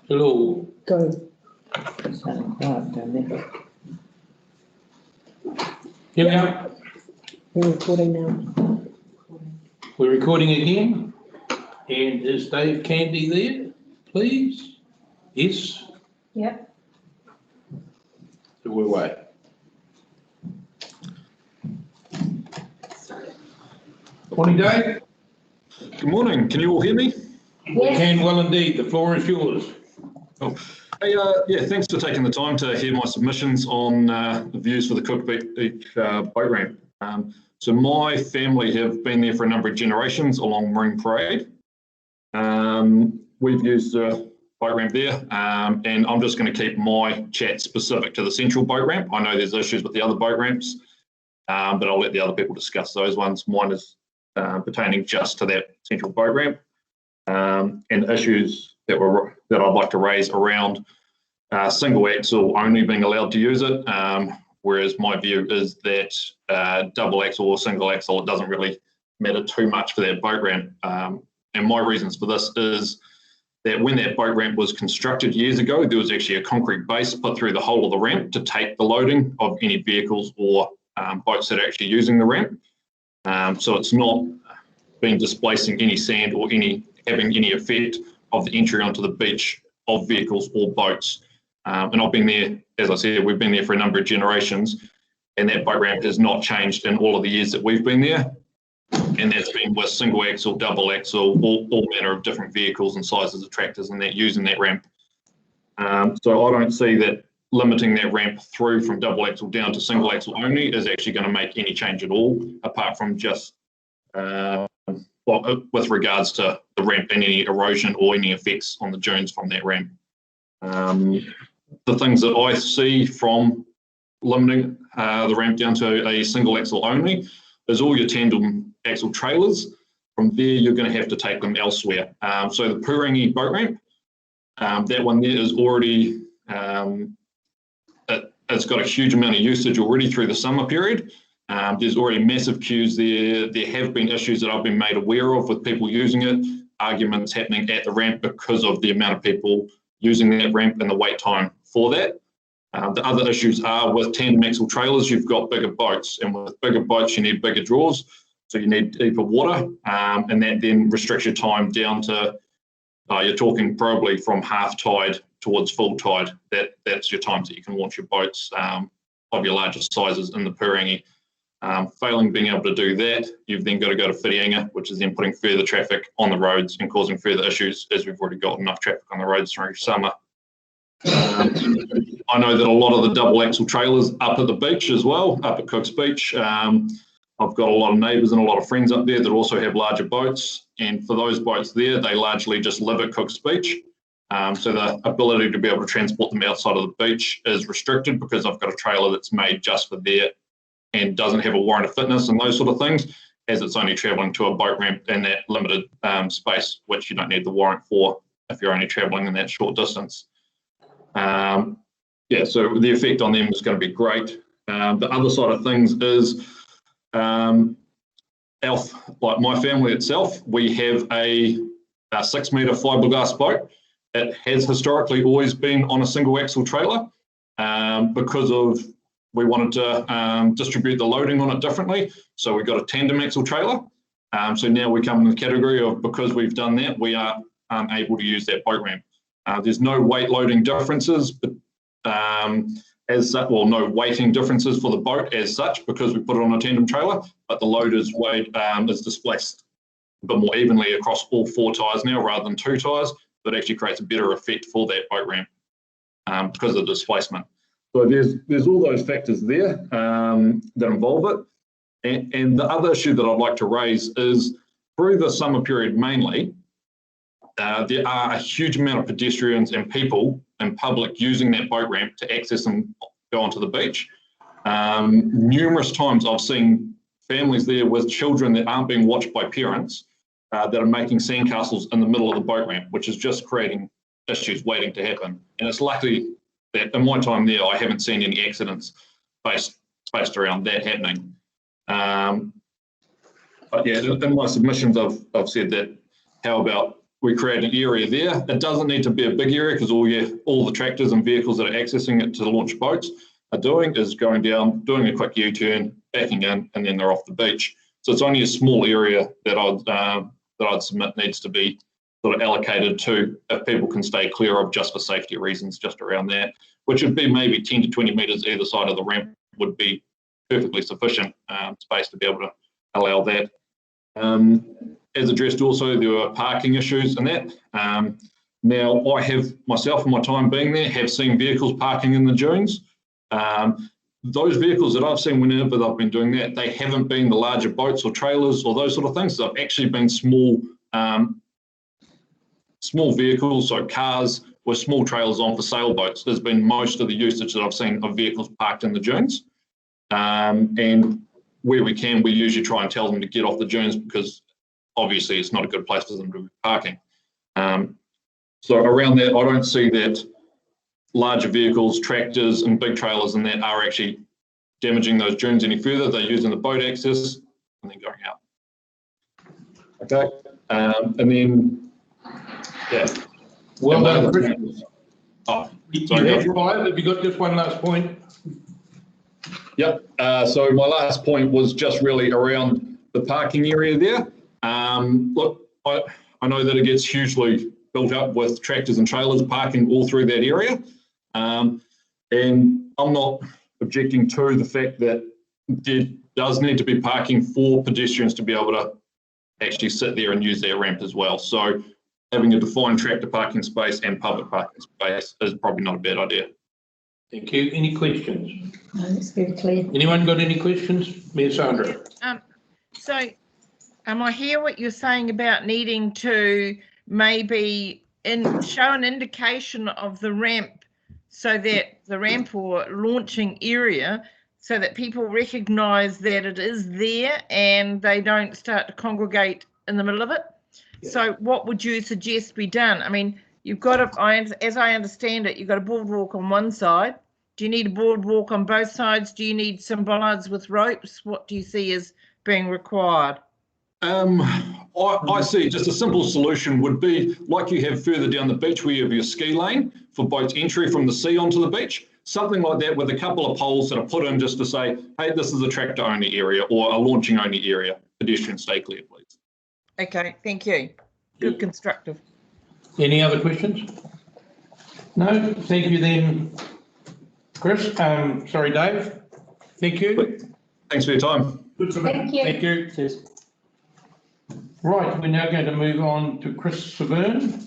Hello. Go. Sound quiet down there. Here we are. We're recording now. We're recording again. And is Dave Candy there, please? Yes? Yep. So we're away. Morning, Dave. Good morning. Can you all hear me? We can well indeed. The floor is yours. Oh. Hey, yeah, thanks for taking the time to hear my submissions on the views for the Cook Beach boat ramp. So my family have been there for a number of generations along Marine Parade. We've used the boat ramp there, and I'm just going to keep my chat specific to the central boat ramp. I know there's issues with the other boat ramps, but I'll let the other people discuss those ones. Mine is pertaining just to that central boat ramp, and issues that I'd like to raise around single axle only being allowed to use it, whereas my view is that double axle or single axle, it doesn't really matter too much for that boat ramp. And my reasons for this is that when that boat ramp was constructed years ago, there was actually a concrete base put through the whole of the ramp to take the loading of any vehicles or boats that are actually using the ramp. So it's not been displacing any sand or having any effect of the entry onto the beach of vehicles or boats. And I've been there, as I said, we've been there for a number of generations, and that boat ramp has not changed in all of the years that we've been there. And that's been with single axle, double axle, all manner of different vehicles and sizes of tractors and that using that ramp. So I don't see that limiting that ramp through from double axle down to single axle only is actually going to make any change at all, apart from just with regards to the ramp and any erosion or any effects on the dunes from that ramp. The things that I see from limiting the ramp down to a single axle only is all your tandem axle trailers. From there, you're going to have to take them elsewhere. So the Purangi boat ramp, that one there is already, it's got a huge amount of usage already through the summer period. There's already massive queues there. There have been issues that I've been made aware of with people using it, arguments happening at the ramp because of the amount of people using that ramp and the wait time for that. The other issues are with tandem axle trailers, you've got bigger boats, and with bigger boats, you need bigger draws. So you need deeper water, and that then restricts your time down to, you're talking probably from half tide towards full tide. That's your times that you can launch your boats of your largest sizes in the Purangi. Failing being able to do that, you've then got to go to Whitianga, which is then putting further traffic on the roads and causing further issues, as we've already got enough traffic on the roads through summer. I know that a lot of the double axle trailers up at the beach as well, up at Cook's Beach. I've got a lot of neighbours and a lot of friends up there that also have larger boats, and for those boats there, they largely just live at Cook's Beach. So the ability to be able to transport them outside of the beach is restricted because I've got a trailer that's made just for there and doesn't have a warrant of fitness and those sort of things, as it's only travelling to a boat ramp in that limited space, which you don't need the warrant for if you're only travelling in that short distance. Yeah, so the effect on them is going to be great. The other side of things is, like my family itself, we have a 6 metre fiberglass boat. It has historically always been on a single axle trailer because of we wanted to distribute the loading on it differently. So we got a tandem axle trailer. So now we come in the category of, because we've done that, we are able to use that boat ramp. There's no weight loading differences, but as such, well, no weighting differences for the boat as such, because we put it on a tandem trailer, but the load is displaced a bit more evenly across all 4 tyres now rather than 2 tyres. That actually creates a better effect for that boat ramp because of the displacement. So there's all those factors there that involve it. And the other issue that I'd like to raise is through the summer period mainly, there are a huge amount of pedestrians and people in public using that boat ramp to access and go onto the beach. Numerous times I've seen families there with children that aren't being watched by parents that are making sandcastles in the middle of the boat ramp, which is just creating issues waiting to happen. And it's lucky that in my time there, I haven't seen any accidents based around that happening. But yeah, in my submissions, I've said that how about we create an area there. It doesn't need to be a big area because all the tractors and vehicles that are accessing it to launch boats are doing is going down, doing a quick U-turn, backing in, and then they're off the beach. So it's only a small area that I'd submit needs to be sort of allocated to, if people can stay clear of, just for safety reasons, just around that, which would be maybe 10 to 20 metres either side of the ramp would be perfectly sufficient space to be able to allow that. As addressed also, there were parking issues and that. Now, I have myself, in my time being there, have seen vehicles parking in the dunes. Those vehicles that I've seen whenever I've been doing that, they haven't been the larger boats or trailers or those sort of things. They've actually been small vehicles, so cars with small trailers on for sailboats. There's been most of the usage that I've seen of vehicles parked in the dunes. And where we can, we usually try and tell them to get off the dunes because obviously it's not a good place for them to be parking. So around that, I don't see that larger vehicles, tractors and big trailers and that are actually damaging those dunes any further. They're using the boat access and then going out. Okay, and then, yeah. Well done, Chris. Oh, You sorry, have 5. Have you got just one last point? Yep. So my last point was just really around the parking area there. Look, I know that it gets hugely built up with tractors and trailers parking all through that area. And I'm not objecting to the fact that there does need to be parking for pedestrians to be able to actually sit there and use their ramp as well. So having a defined tractor parking space and public parking space is probably not a bad idea. Thank you. Any questions? No, it's very clear. Anyone got any questions? Mayor Sandra. So I hear what you're saying about needing to maybe show an indication of the ramp, so that the ramp or launching area, so that people recognise that it is there and they don't start to congregate in the middle of it. Yeah. So what would you suggest be done? I mean, you've got as I understand it, you've got a boardwalk on one side. Do you need a boardwalk on both sides? Do you need some bollards with ropes? What do you see as being required? I see just a simple solution would be like you have further down the beach where you have your ski lane for boats entry from the sea onto the beach, something like that with a couple of poles that are put in just to say, hey, this is a tractor only area or a launching only area. Pedestrians stay clear, please. Okay, thank you. Good, constructive. Any other questions? No, thank you then, Chris. Sorry, Dave. Thank you. Thanks for your time. Thank you. Thank you. Cheers. Right, we're now going to move on to Chris Severn.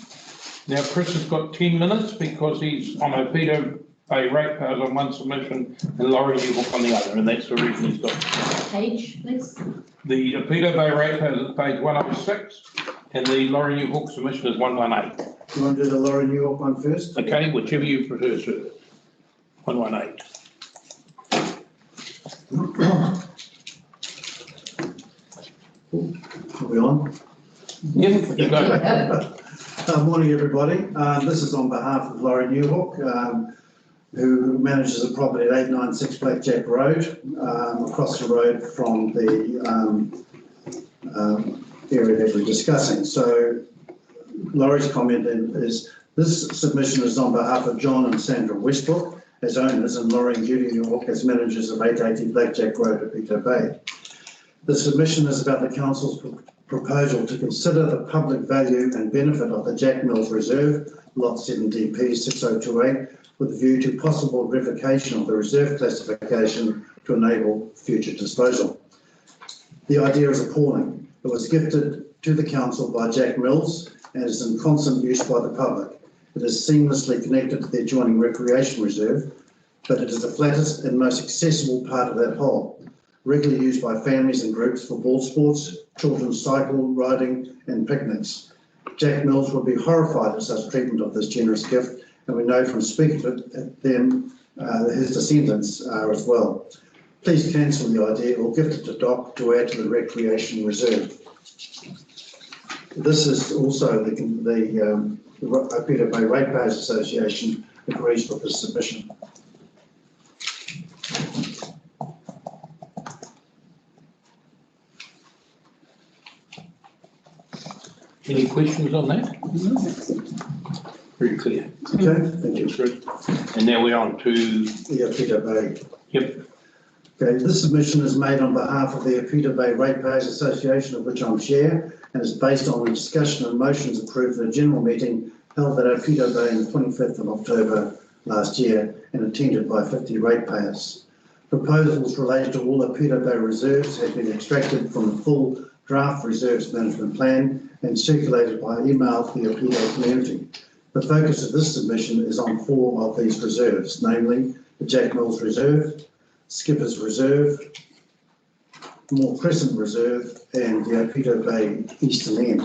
Now, Chris has got 10 minutes because he's on Opito Bay ratepayers on one submission and Laurie Newhook on the other, and that's the reason he's got Page, please. the Opito Bay ratepayers is page 106 and the Laurie Newhook submission is 118. Do you want to do the Laurie Newhook one first? Okay, whichever you prefer, sir. 118. Are we on? Yeah, you go. Morning, everybody. This is on behalf of Laurie Newhook, who manages a property at 896 Blackjack Road, across the road from the area that we're discussing. So Laurie's comment is this submission is on behalf of John and Sandra Westbrook as owners and Laurie and Judy Newhook as managers of 880 Blackjack Road at Opito Bay. The submission is about the council's proposal to consider the public value and benefit of the Jack Mills Reserve, Lot 7DP 6028, with a view to possible revocation of the reserve classification to enable future disposal. The idea is appalling. It was gifted to the council by Jack Mills and is in constant use by the public. It is seamlessly connected to the adjoining recreation reserve, but it is the flattest and most accessible part of that whole, regularly used by families and groups for ball sports, children's cycle riding and picnics. Jack Mills would be horrified at such treatment of this generous gift, and we know from speaking to them his descendants are as well. Please cancel the idea or gift it to DOC to add to the recreation reserve. This is also the Opito Bay Ratepayers Association agrees with this submission. Any questions on that? Very clear. Okay, thank you. Thanks, Chris. And now we're on to, The Apito Bay. yep, Okay, this submission is made on behalf of the Apito Bay Ratepayers Association, of which I'm chair, and is based on the discussion and motions approved at a general meeting held at Apito Bay on the 25th of October last year and attended by 50 ratepayers. Proposals related to all Apito Bay reserves have been extracted from the full draft reserves management plan and circulated by email to the Apito community. The focus of this submission is on 4 of these reserves, namely the Jack Mills Reserve, Skippers Reserve, Moore Crescent Reserve, and the Apito Bay Eastern End.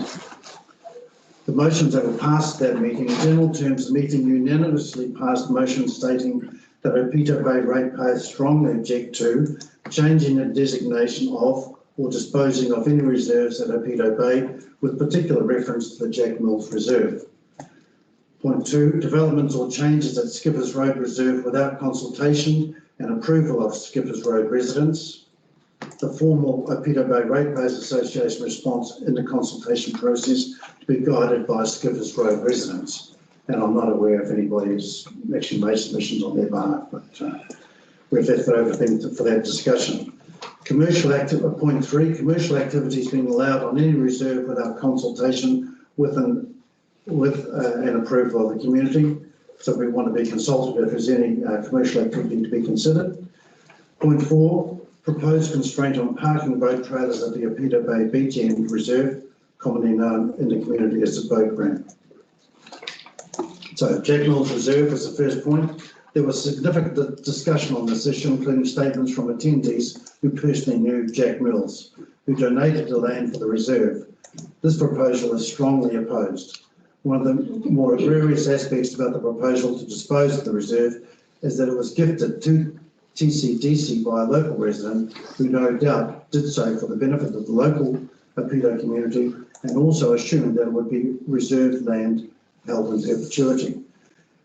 The motions that were passed at that meeting, in general terms, the meeting unanimously passed motions stating that Apito Bay ratepayers strongly object to changing the designation of or disposing of any reserves at Apito Bay, with particular reference to the Jack Mills Reserve. Point 2, developments or changes at Skippers Road Reserve without consultation and approval of Skippers Road residents. The formal Apito Bay Ratepayers Association response in the consultation process to be guided by Skippers Road residents. And I'm not aware if anybody has actually made submissions on their behalf, but we've left that open for that discussion. Point 3, commercial activities being allowed on any reserve without consultation with an approval of the community. So we want to be consulted if there's any commercial activity to be considered. Point 4, proposed constraint on parking boat trailers at the Apito Bay Beach End Reserve, commonly known in the community as the boat ramp. So Jack Mills Reserve was the first point. There was significant discussion on this issue, including statements from attendees who personally knew Jack Mills, who donated the land for the reserve. This proposal is strongly opposed. One of the more egregious aspects about the proposal to dispose of the reserve is that it was gifted to TCDC by a local resident who no doubt did so for the benefit of the local Apito community and also assumed that it would be reserved land held in perpetuity.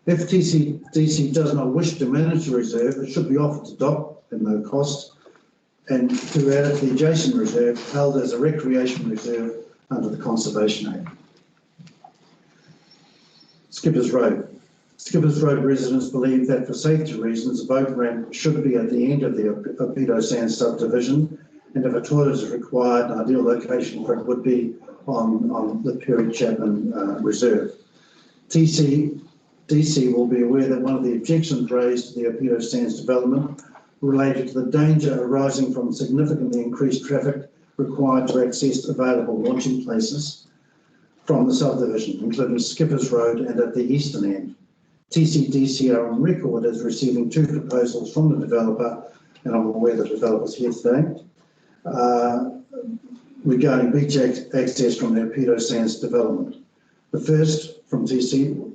If TCDC does not wish to manage the reserve, it should be offered to DOC at no cost and to add it to the adjacent reserve held as a recreation reserve under the Conservation Act. Skippers Road. Skippers Road residents believe that for safety reasons, a boat ramp should be at the end of the Apito Sands subdivision, and if a toilet is required, an ideal location for it would be on the Perry Chapman Reserve. TCDC will be aware that one of the objections raised to the Apito Sands development related to the danger arising from significantly increased traffic required to access available launching places from the subdivision, including Skippers Road and at the eastern end. TCDC are on record as receiving 2 proposals from the developer, and I'm aware the developer's here today, regarding beach access from the Apito Sands development. The first from TCDC,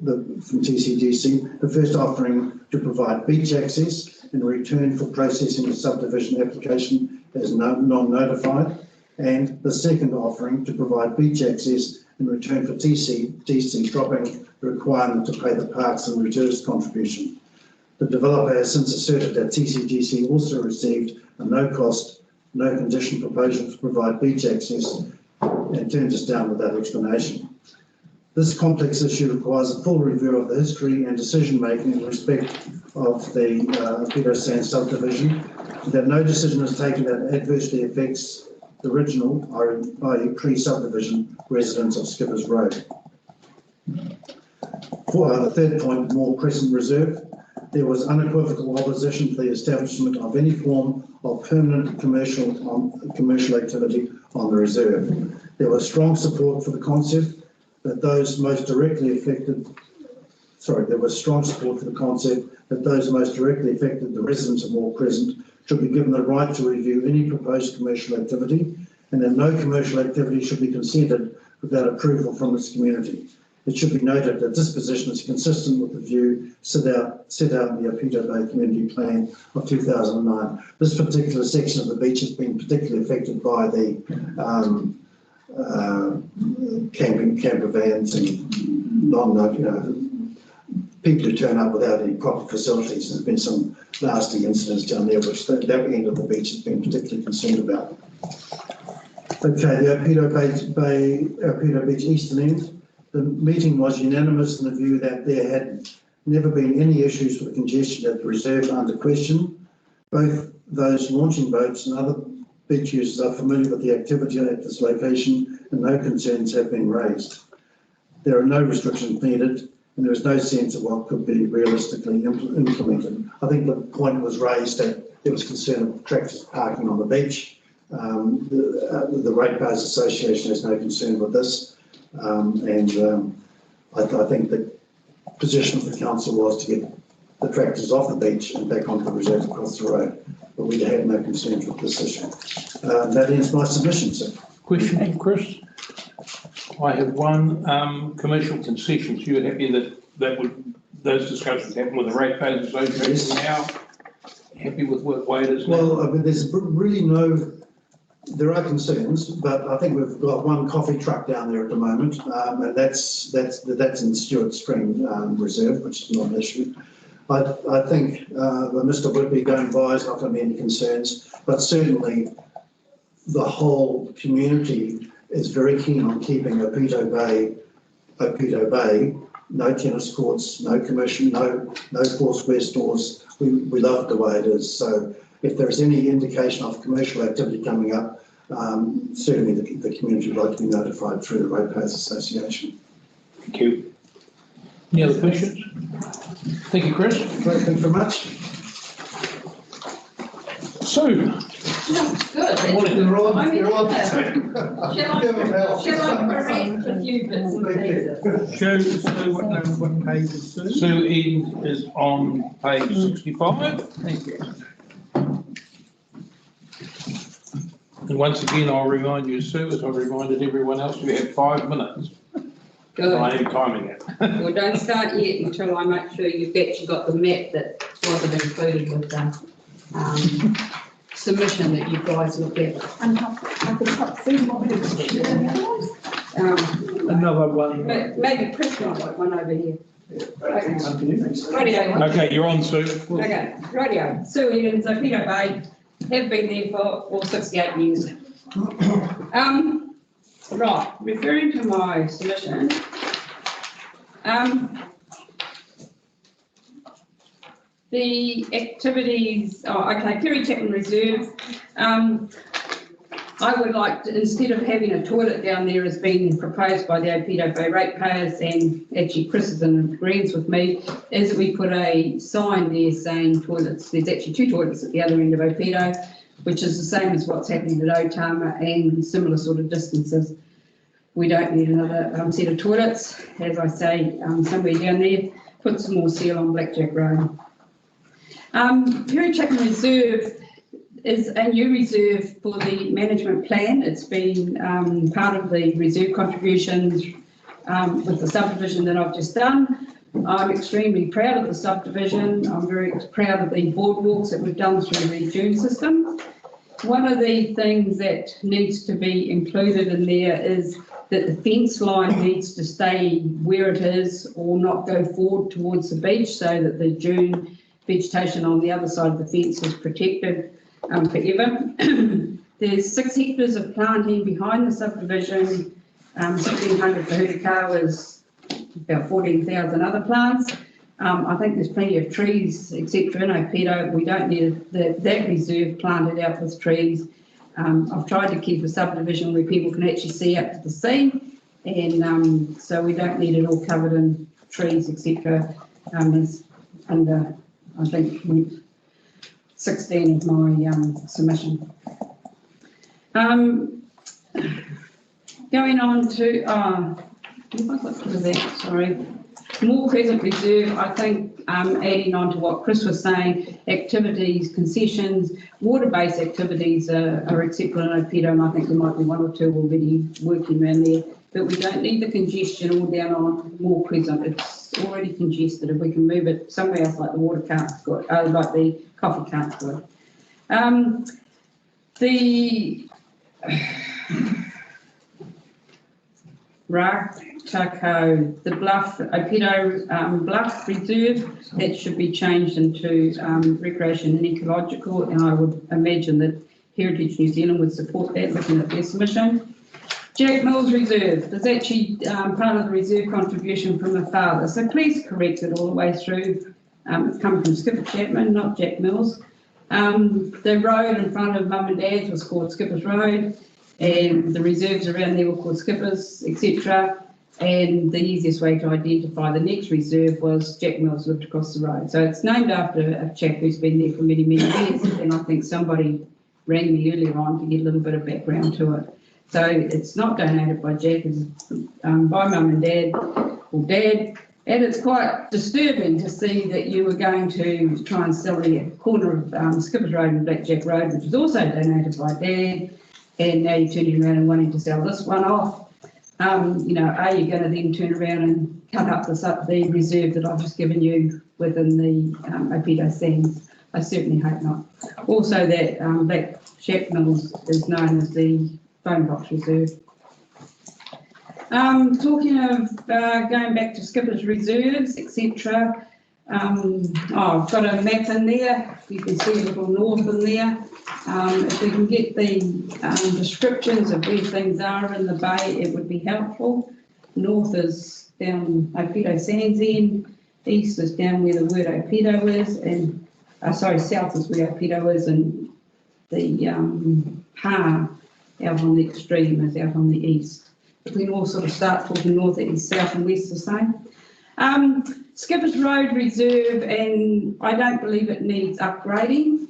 the first offering to provide beach access in return for processing the subdivision application as non-notified, and the second offering to provide beach access in return for TCDC dropping the requirement to pay the Parks and Reserves contribution. The developer has since asserted that TCDC also received a no-cost, no-condition proposal to provide beach access and turned us down without explanation. This complex issue requires a full review of the history and decision-making in respect of the Apito Sands subdivision, that no decision is taken that adversely affects the original, i.e. pre-subdivision residents of Skippers Road. For the third point, Moore Crescent Reserve, there was unequivocal opposition to the establishment of any form of permanent commercial activity on the reserve. There was strong support for the concept that those most directly affected, the residents of Moore Crescent, should be given the right to review any proposed commercial activity, and that no commercial activity should be considered without approval from its community. It should be noted that this position is consistent with the view set out in the Apito Bay Community Plan of 2009. This particular section of the beach has been particularly affected by the camper vans and people who turn up without any proper facilities. There's been some nasty incidents down there, which that end of the beach has been particularly concerned about. Okay, the Opedo Beach Eastern End. The meeting was unanimous in the view that there had never been any issues with congestion at the reserve under question. Both those launching boats and other beach users are familiar with the activity at this location and no concerns have been raised. There are no restrictions needed and there is no sense of what could be realistically implemented. I think the point was raised that there was concern of tractors parking on the beach. The Ratepayers Association has no concern with this. I think the position of the council was to get the tractors off the beach and back onto the reserve across the road, but we had no concerns with this issue. That ends my submission, sir. Question from Chris? I have one, commercial concessions. You're happy that those discussions happen with the Ratepayers Association now? Happy with what way it is now? Well, I mean, there's really there are concerns, but I think we've got one coffee truck down there at the moment, and that's in Stewart Spring Reserve, which is not an issue. I think Mr. Whitby going by is not going to be any concerns, but certainly the whole community is very keen on keeping Opedo Bay, no tennis courts, no commercial, no Foursquare stores. We love the way it is. So if there's any indication of commercial activity coming up, certainly the community would like to be notified through the Ratepayers Association. Thank you. Any other questions? Thank you, Chris. Great, thank you very much. Sue. Good. Morning, you're on. I'm You're on. Shall I correct a few bits and pieces? Sue, what page is Sue? Sue Eden is on page 65. Thank you. And once again, I'll remind you, Sue, as I reminded everyone else, you have 5 minutes. Good. I am timing it. Well, don't start yet until I make sure you've actually got the map that wasn't included with the submission that you guys looked at. Another one. Maybe Chris might like one over here. Okay. Radio. Okay, you're on, Sue. Okay, radio. Sue Edens, Opedo Bay, have been there for all 68 years. Right, referring to my submission, the activities, Kerry Chapman Reserve, I would like to, instead of having a toilet down there as being proposed by the Opedo Bay ratepayers, and actually Chris is in agreement with me, is that we put a sign there saying toilets. There's actually 2 toilets at the other end of Opedo, which is the same as what's happening at Otama and similar sort of distances. We don't need another set of toilets, as I say, somewhere down there. Put some more seal on Blackjack Road. Kerry Chapman Reserve is a new reserve for the management plan. It's been part of the reserve contributions with the subdivision that I've just done. I'm extremely proud of the subdivision. I'm very proud of the boardwalks that we've done through the dune system. One of the things that needs to be included in there is that the fence line needs to stay where it is or not go forward towards the beach, so that the dune vegetation on the other side of the fence is protected forever. There's 6 hectares of planting behind the subdivision. 1,600 for Hurikau is about 14,000 other plants. I think there's plenty of trees, etc. in Opedo. We don't need that reserve planted out with trees. I've tried to keep a subdivision where people can actually see up to the sea, and so we don't need it all covered in trees, etc. There's under, I think, 16 of my submission. Going on to, if I got to that, sorry. More Crescent Reserve, I think, adding on to what Chris was saying, activities, concessions, water-based activities are acceptable in Opedo, and I think there might be 1 or 2 already working around there. But we don't need the congestion all down on More Crescent. It's already congested. If we can move it somewhere else, like the water cart's good, like the coffee cart's good. The Rakatako, the Bluff, Opedo Bluff Reserve, that should be changed into recreation and ecological, and I would imagine that Heritage New Zealand would support that, looking at their submission. Jack Mills Reserve, there's actually part of the reserve contribution from a father, so please correct it all the way through. It's come from Skipper Chapman, not Jack Mills. The road in front of Mum and Dad's was called Skipper's Road, and the reserves around there were called Skippers, etc. And the easiest way to identify the next reserve was Jack Mills lived across the road. So it's named after a chap who's been there for many, many years, and I think somebody rang me earlier on to get a little bit of background to it. So it's not donated by Jack, it's by Mum and Dad, or Dad, and it's quite disturbing to see that you were going to try and sell the corner of Skippers Road and Blackjack Road, which was also donated by Dad, and now you're turning around and wanting to sell this one off. You know, are you going to then turn around and cut up the reserve that I've just given you within the Opedo Sands? I certainly hope not. Also, that Blackjack Mills is known as the Phone Box Reserve. Talking of going back to Skipper's Reserves, etc. I've got a map in there. You can see a little north in there. If we can get the descriptions of where things are in the bay, it would be helpful. North is down Opedo Sands end, east is down where the word Opedo is, and south is where Opedo is, and the Pa out on the extreme is out on the east. If we can all sort of start talking north, east, south and west the same. Skippers Road Reserve, and I don't believe it needs upgrading.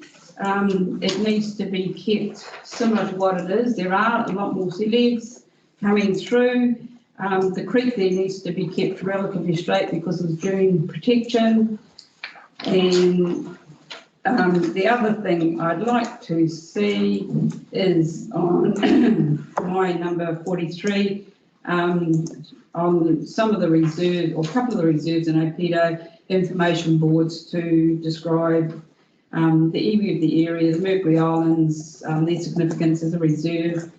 It needs to be kept similar to what it is. There are a lot more sea legs coming through. The creek there needs to be kept relatively straight because of dune protection. And the other thing I'd like to see is on my number 43, on some of the reserves, or a couple of the reserves in Opedo, information boards to describe the iwi of the area, the Mercury Islands, their significance as a reserve,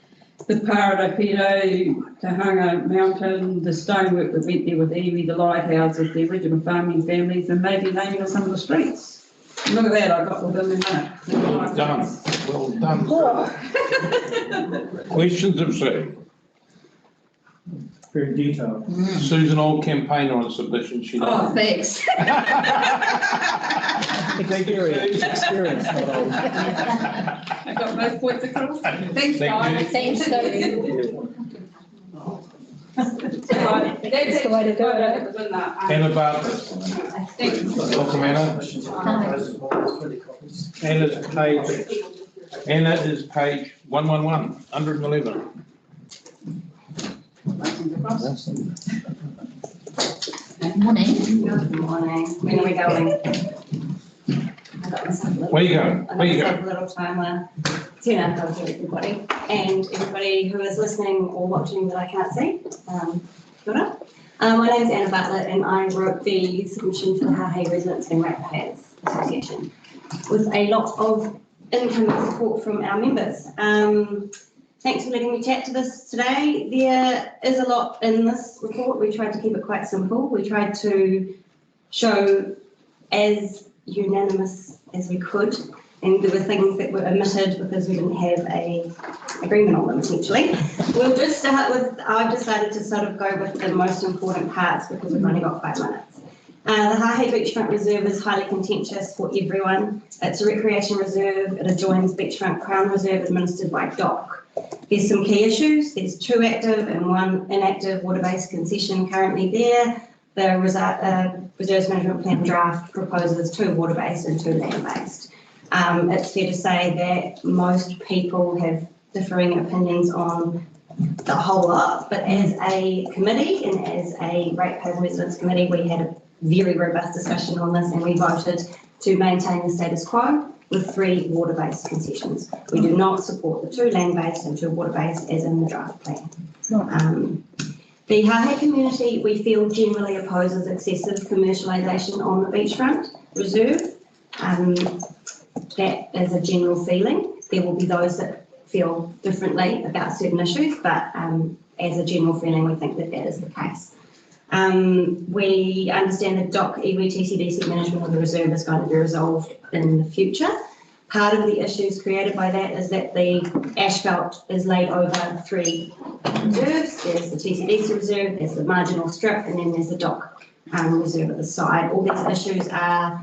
the Pa at Opedo, Tahanga Mountain, the stonework that went there with iwi, the lighthouses, the original farming families, and maybe naming of some of the streets. Look at that, I got within a minute. Well done, well done. Questions of Sue? Very detailed. Sue's an old campaigner on submission, she knows. Oh, thanks. Experience, not old. I got both points across. Thanks, Thank guys. you. Thanks, That's the way to do it. Anna Bartlett. Welcome, Anna. Anna is page 111, 111. Good morning. Good morning. When are we going? Where you going? Where you I've going? got a little timer to hello to everybody and everybody who is listening or watching that I can't see. Good up. My name is Anna Bartlett and I wrote the submission for the Hahei Residents and Ratepayers Association with a lot of incoming support from our members. Thanks for letting me chat to this today. There is a lot in this report. We tried to keep it quite simple. We tried to show as unanimous as we could, and there were things that were omitted because we didn't have an agreement on them, essentially. We'll just start with, I've decided to sort of go with the most important parts because we've only got 5 minutes. The Hahei Beachfront Reserve is highly contentious for everyone. It's a recreation reserve. It adjoins Beachfront Crown Reserve administered by DOC. There's some key issues. There's 2 active and 1 inactive water-based concession currently there. The Reserves Management Plan draft proposes 2 water-based and 2 land-based. It's fair to say that most people have differing opinions on the whole lot, but as a committee and as a Ratepayers and Residents Committee, we had a very robust discussion on this and we voted to maintain the status quo with 3 water-based concessions. We do not support the 2 land-based and 2 water-based as in the draft plan. The Hahei community, we feel, generally opposes excessive commercialisation on the beachfront reserve. That is a general feeling. There will be those that feel differently about certain issues, but as a general feeling, we think that that is the case. We understand that DOC iwi TCDC management of the reserve is going to be resolved in the future. Part of the issues created by that is that the asphalt is laid over 3 reserves. There's the TCDC reserve, there's the marginal strip, and then there's the dock reserve at the side. All these issues are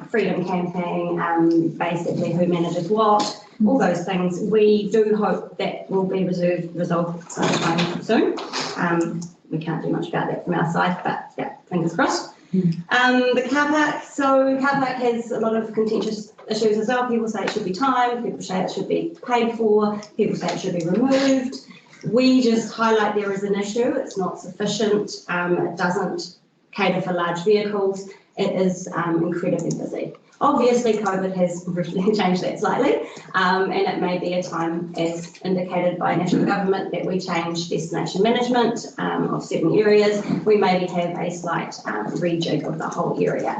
freedom camping, basically who manages what, all those things. We do hope that will be resolved sometime soon. We can't do much about that from our side, but yeah, fingers crossed. The car park, so car park has a lot of contentious issues as well. People say it should be timed, people say it should be paid for, people say it should be removed. We just highlight there is an issue, it's not sufficient, it doesn't cater for large vehicles, it is incredibly busy. Obviously, COVID has changed that slightly, and it may be a time, as indicated by national government, that we change destination management of certain areas. We maybe have a slight rejig of the whole area.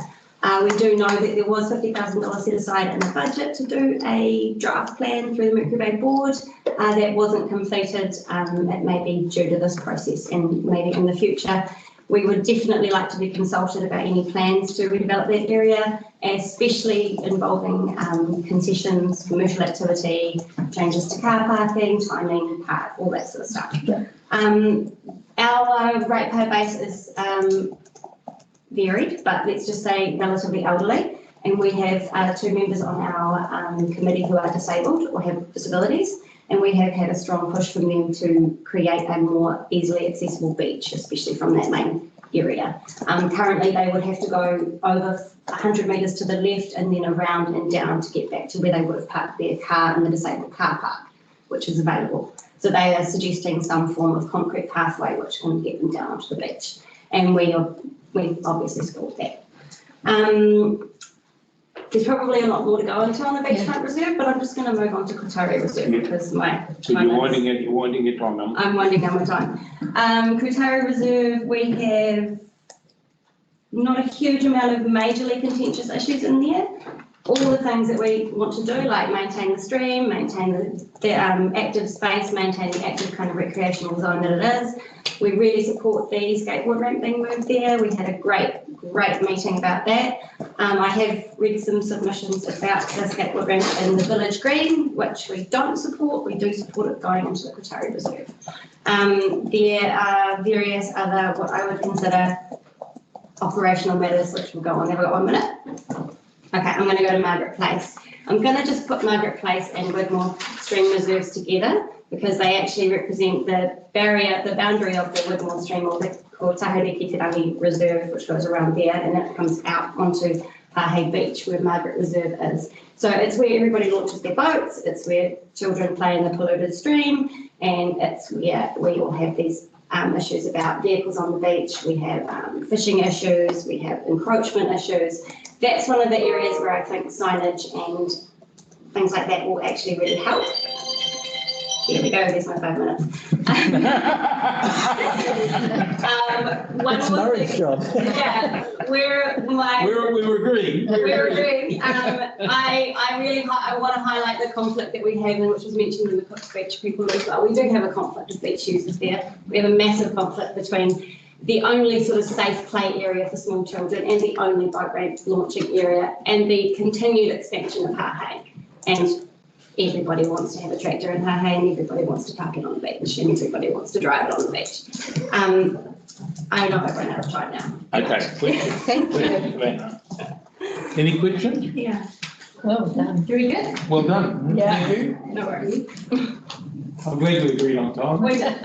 We do know that there was $50,000 set aside in the budget to do a draft plan through the Mercury Bay board. That wasn't completed. It may be due to this process, and maybe in the future. We would definitely like to be consulted about any plans to redevelop that area, especially involving concessions, commercial activity, changes to car parking, timing, park, all that sort of stuff. Yeah. Our ratepayer base is varied, but let's just say relatively elderly, and we have 2 members on our committee who are disabled or have disabilities. And we have had a strong push from them to create a more easily accessible beach, especially from that main area. Currently, they would have to go over 100 metres to the left and then around and down to get back to where they would have parked their car in the disabled car park, which is available. So they are suggesting some form of concrete pathway which can get them down onto the beach. And we obviously support that. There's probably a lot more to go into on the beachfront reserve, but I'm just going to move on to Kotari Reserve because my So you're winding your time now. I'm winding down my time. Kotari Reserve, we have not a huge amount of majorly contentious issues in there. All the things that we want to do, like maintain the stream, maintain the active space, maintain the active kind of recreational zone that it is. We really support the skateboard ramp being moved there. We had a great meeting about that. I have read some submissions about the skateboard ramp in the village green, which we don't support. We do support it going into the Kotari Reserve. There are various other, what I would consider operational matters, which will go on. Have I got 1 minute? Okay, I'm going to go to Margaret Place. I'm going to just put Margaret Place and Wigmore Stream Reserves together because they actually represent the boundary of the Wigmore Stream or Tahuriki Te Rangi Reserve, which goes around there and it comes out onto Pahe Beach where Margaret Reserve is. So it's where everybody launches their boats, it's where children play in the polluted stream, and it's where we all have these issues about vehicles on the beach, we have fishing issues, we have encroachment issues. That's one of the areas where I think signage and things like that will actually really help. There we go, there's my 5 minutes. It's Murray's job. Yeah, we're agreeing. We're agreeing. I want to highlight the conflict that we have, and which was mentioned in the Cook Beach people as well. We do have a conflict of beach users there. We have a massive conflict between the only sort of safe play area for small children and the only boat ramp launching area and the continued expansion of Pahe. And everybody wants to have a tractor in Pahe and everybody wants to park it on the beach and everybody wants to drive it on the beach. I know I've run out of time now. Okay. Thank you. Any questions? Yeah. Well done. Very good. Well done. Yeah. Thank you. No worries. I'm glad we agreed on time. We did.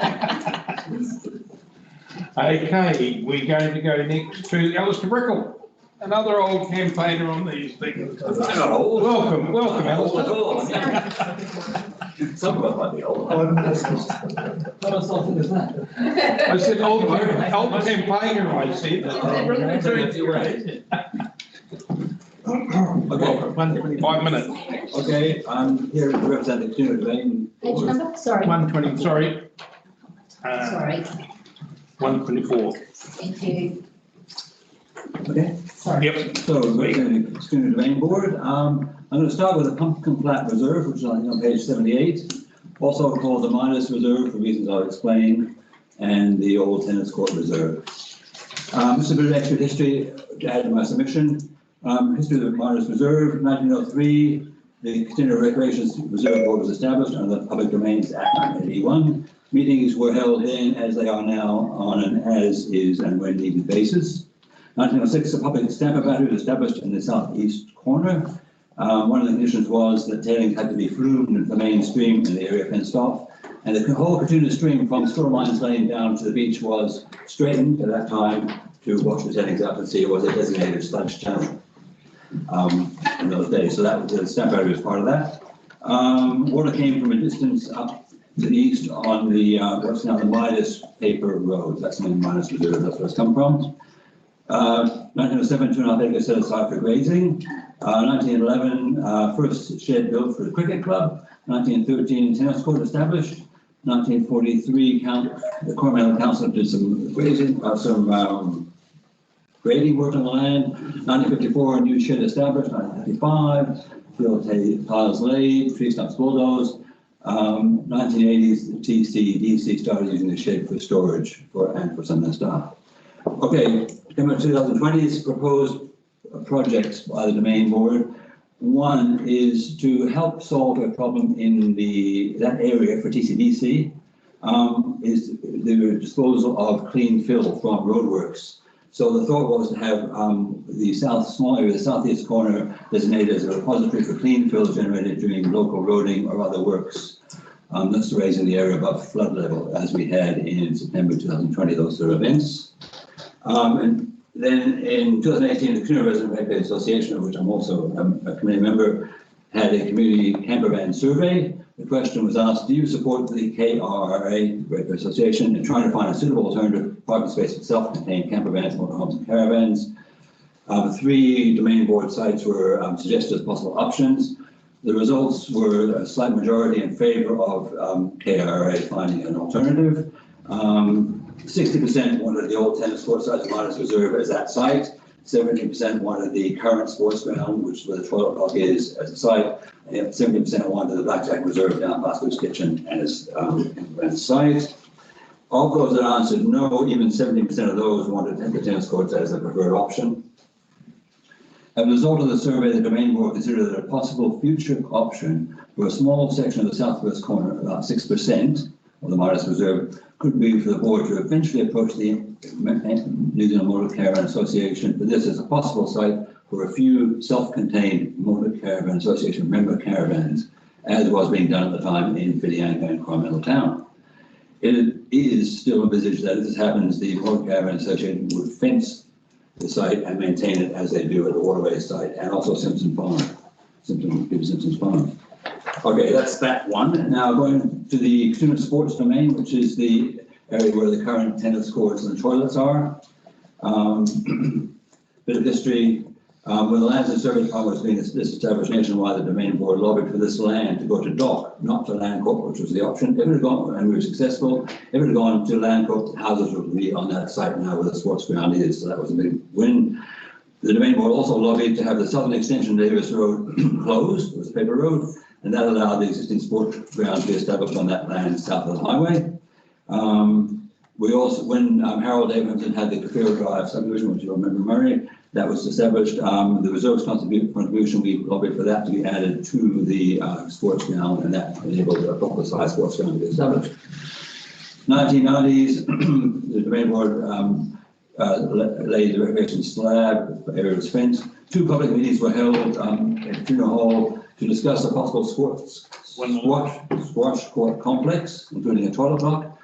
Okay, we're going to go next to Alistair Brickle, another old campaigner on these things. Welcome, Alistair. Some of us might be old. What a thing is that? I said old campaigner, I said. You're right. Okay, 5 minutes. Okay, I'm here to represent the community lane. Page number? Sorry. 120, sorry. Sorry. 124. Thank you. Okay, Sorry. Yep. so representing the community lane board. I'm going to start with the Pumpkin Flat Reserve, which is on page 78. Also called the Minus Reserve for reasons I'll explain, and the Old Tennis Court Reserve. Just a bit of extra history to add to my submission. History of the Miners Reserve, 1903, the Continuing Recreation Reserve Board was established under the Public Domains Act 1981. Meetings were held then, as they are now, on an as-is and when needed basis. 1906, a public stamper battery was established in the southeast corner. One of the conditions was that tailings had to be flumed into the main stream in the area fenced off. And the whole continuous stream from Squirrel Lane down to the beach was straightened at that time to wash the tailings out and see it was a designated sludge channel in those days. So that was the stamp battery was part of that. Water came from a distance up to the east on the what's now the Midas Paper Road. That's the main Midas Reserve. That's where it's come from. 1907, 2.5 acres set aside for grazing. 1911, first shed built for the cricket club. 1913, tennis court established. 1943, the Coromandel Council did some grazing, grading work on the land. 1954, a new shed established. 1955, field tiles laid, tree stumps bulldozed. 1980s, the TCDC started using the shed for storage and for some of their staff. Okay, coming to 2020's proposed projects by the Domain Board. One is to help solve a problem in that area for TCDC, is the disposal of clean fill from roadworks. So the thought was to have the small area, the southeast corner, designated as a repository for clean fill generated during local roading or other works. That's raising the area above flood level, as we had in September 2020, those sort of events. And then in 2018, the Continuing Resident Ratepayer Association, of which I'm also a committee member, had a community camper van survey. The question was asked, do you support the KRRA, Ratepayer Association, in trying to find a suitable alternative parking space for self-contained camper vans, motorhomes and caravans? 3 Domain Board sites were suggested as possible options. The results were a slight majority in favour of KRRA finding an alternative. 60% wanted the old tennis court site of Midas Reserve as that site. 70% wanted the current sports ground, which is where the toilet block is, as a site. And 70% wanted the Blackjack Reserve down past Luke's Kitchen as a site. Of those that answered no, even 70% of those wanted the tennis courts as a preferred option. As a result of the survey, the Domain Board considered that a possible future option for a small section of the southwest corner, about 6% of the Midas Reserve, could be for the board to eventually approach the New Zealand Motor Caravan Association for this as a possible site for a few self-contained Motor Caravan Association member caravans, as was being done at the time in Whitianga and Coromandel Town. It is still envisaged that if this happens, the Motor Caravan Association would fence the site and maintain it as they do at the waterway site, and also Simpson Farm, Simpson's Farm. Okay, that's that one. Now going to the student sports domain, which is the area where the current tennis courts and the toilets are. Bit of history. When the Lands and Survey Department was being established nationwide, the Domain Board lobbied for this land to go to DOC, not to Land Corp, which was the option. If it had gone, and we were successful, if it had gone to Land Corp, houses would be on that site now where the sports ground is, so that was a big win. The Domain Board also lobbied to have the southern extension of Davis Road closed, it was a paper road, and that allowed the existing sports ground to be established on that land south of the highway. We also, when Harold Abramson had the Kafiro Drive subdivision, which you'll remember, Murray, that was established. The reserves contribution, we lobbied for that to be added to the sports ground, and that enabled a proper size sports ground to be established. 1990s, the Domain Board laid the recreation slab, the area was fenced. 2 public meetings were held at Tuna Hall to discuss a possible squash court complex, including a toilet block.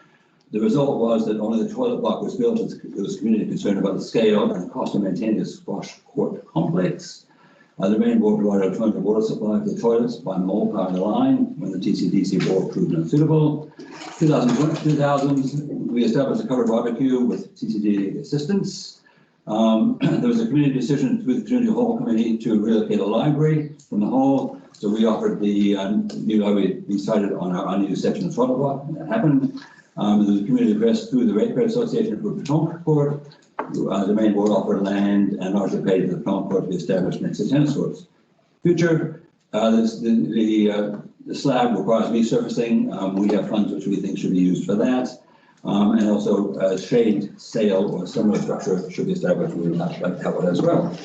The result was that only the toilet block was built. There was community concern about the scale and the cost of maintaining a squash court complex. The Domain Board provided alternative water supply for the toilets by mole power the line when the TCDC board proved unsuitable. 2000, we established a covered barbecue with TCDC assistance. There was a community decision through the Community Hall Committee to relocate a library from the hall. So we offered the new library be sited on our unused section of the toilet block, and that happened. The community addressed through the Ratepayer Association for Patonk Court. The Domain Board offered land and largely paid for the Patonk Court to be established next to tennis courts. Future, the slab requires resurfacing. We have funds which we think should be used for that. And also a shade sail or similar structure should be established. We would like to help it as well.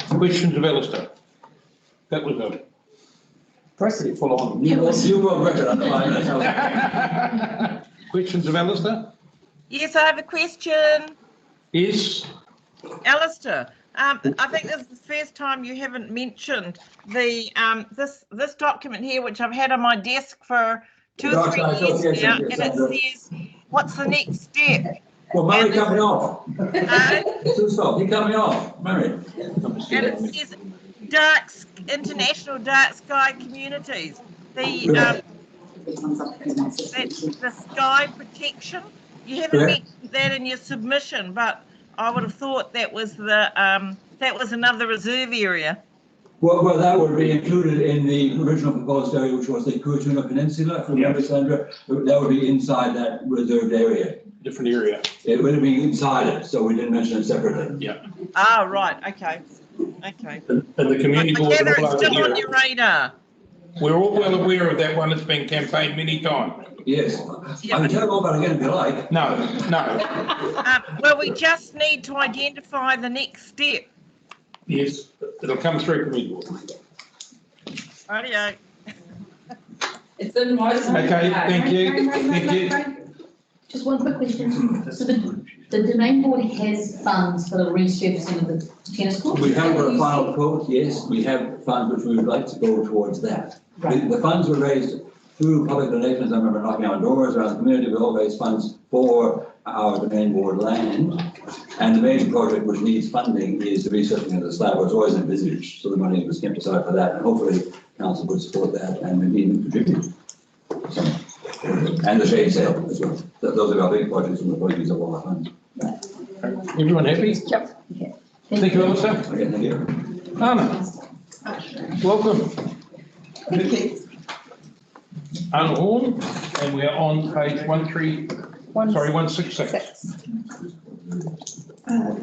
Questions of Alistair? That was a Pretty full on. New world record, under 5 minutes. Questions of Alistair? Yes, I have a question. Yes. Alistair, I think this is the first time you haven't mentioned the this document here, which I've had on my desk for 2 or 3 years now, and it says, "What's the next step?" Well, Murray cut me off. Uh, Stop, he cut me off, Murray. and it says international dark sky communities. The that's the sky protection. You haven't mentioned that in your submission, but I would have thought that was the that was another reserve area. Well, that would be included in the original proposed area, which was the Kurtuna Peninsula from Alexandra. That would be inside that reserved area. Different area. It would be inside it, so we didn't mention it separately. Yeah. Ah, right. Okay. Okay. And the community I board gather are all it's over still on here. your radar. We're all well aware of that one. It's been campaigned many times. Yes, I can tell all about it again if you like. No. Well, we just need to identify the next step. Yes, it'll come through committee board. Rightio. It's in my. Okay, thank you. Thank you. Just one quick question. So the domain board has funds for the resurfacing of the tennis court? We haven't got a final quote, yes, we have funds which we would like to go towards that. The funds were raised through public donations. I remember knocking on doors around the community. We all raised funds for our domain board land. And the major project which needs funding is the resurfacing of the slab. It was always envisaged, so the money was kept aside for that. And hopefully council would support that and maybe even contribute. And the shade sale as well. Those are our big projects and the projects of all our funds. Everyone happy? Yep. Thank you, Alistair. Okay, thank you. Anna, welcome. Thank you. Anna Horn, and we're on page 166.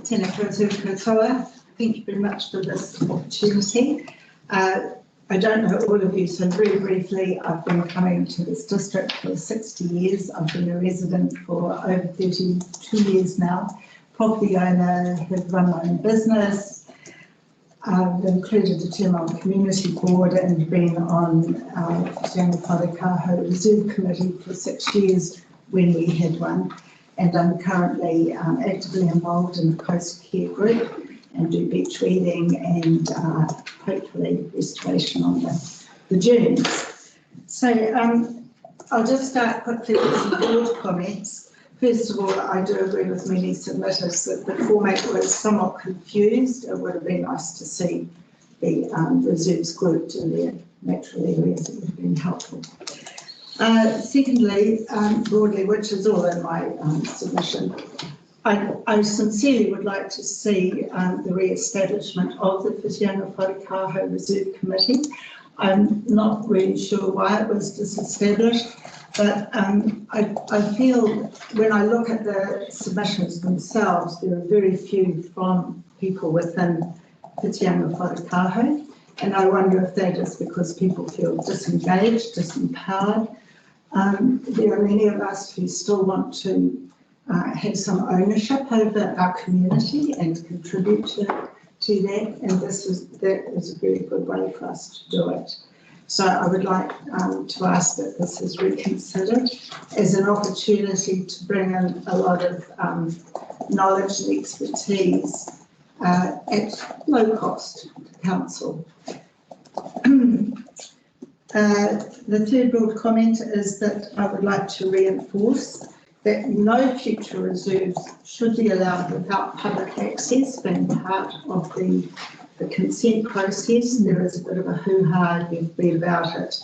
Tēnā koutou katoa. Thank you very much for this opportunity. I don't know all of you, so very briefly, I've been coming to this district for 60 years. I've been a resident for over 32 years now. Property owner, have run my own business. I've included a term on community board and been on Te Anga Wharekaho Reserve Committee for 6 years when we had one. And I'm currently actively involved in the coastal care group and do beach reading and hopefully restoration on the dunes. So I'll just start quickly with some board comments. First of all, I do agree with many submitters that the format was somewhat confused. It would have been nice to see the reserves grouped in their natural areas. It would have been helpful. Secondly, broadly, which is all in my submission, I sincerely would like to see the re-establishment of the Te Anga Wharekaho Reserve Committee. I'm not really sure why it was disestablished, but I feel when I look at the submissions themselves, there are very few from people within Te Anga Wharekaho, and I wonder if that is because people feel disengaged, disempowered. There are many of us who still want to have some ownership over our community and contribute to that, and that is a very good way for us to do it. So I would like to ask that this is reconsidered as an opportunity to bring in a lot of knowledge and expertise at low cost to council. The third broad comment is that I would like to reinforce that no future reserves should be allowed without public access being part of the consent process. There is a bit of a hoo-ha, you've read about it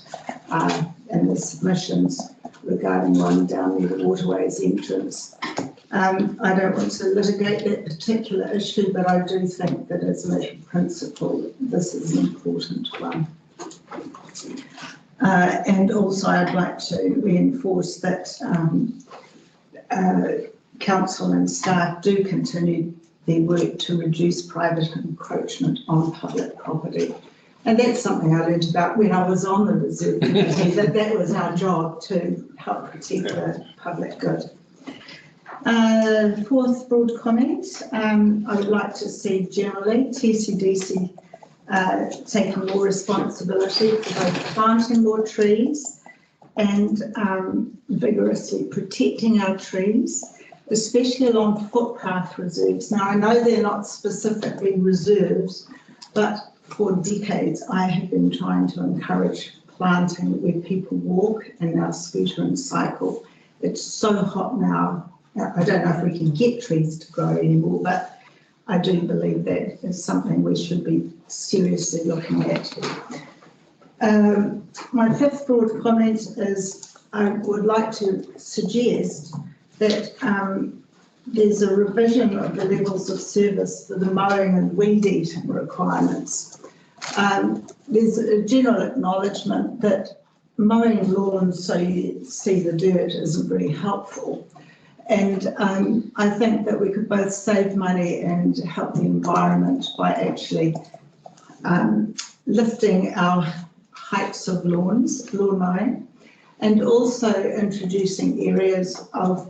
in the submissions regarding one down near the waterways entrance. I don't want to litigate that particular issue, but I do think that as a matter of principle, this is an important one. And also I'd like to reinforce that council and staff do continue their work to reduce private encroachment on public property. And that's something I learned about when I was on the reserve committee, that was our job to help protect the public good. Fourth broad comment, I would like to see generally TCDC taking more responsibility for both planting more trees and vigorously protecting our trees, especially along footpath reserves. Now, I know they're not specifically reserves, but for decades I have been trying to encourage planting where people walk and now scooter and cycle. It's so hot now. I don't know if we can get trees to grow anymore, but I do believe that is something we should be seriously looking at. My fifth broad comment is I would like to suggest that there's a revision of the levels of service for the mowing and weed eating requirements. There's a general acknowledgement that mowing lawns so you see the dirt isn't very helpful. And I think that we could both save money and help the environment by actually lifting our heights of lawn mowing, and also introducing areas of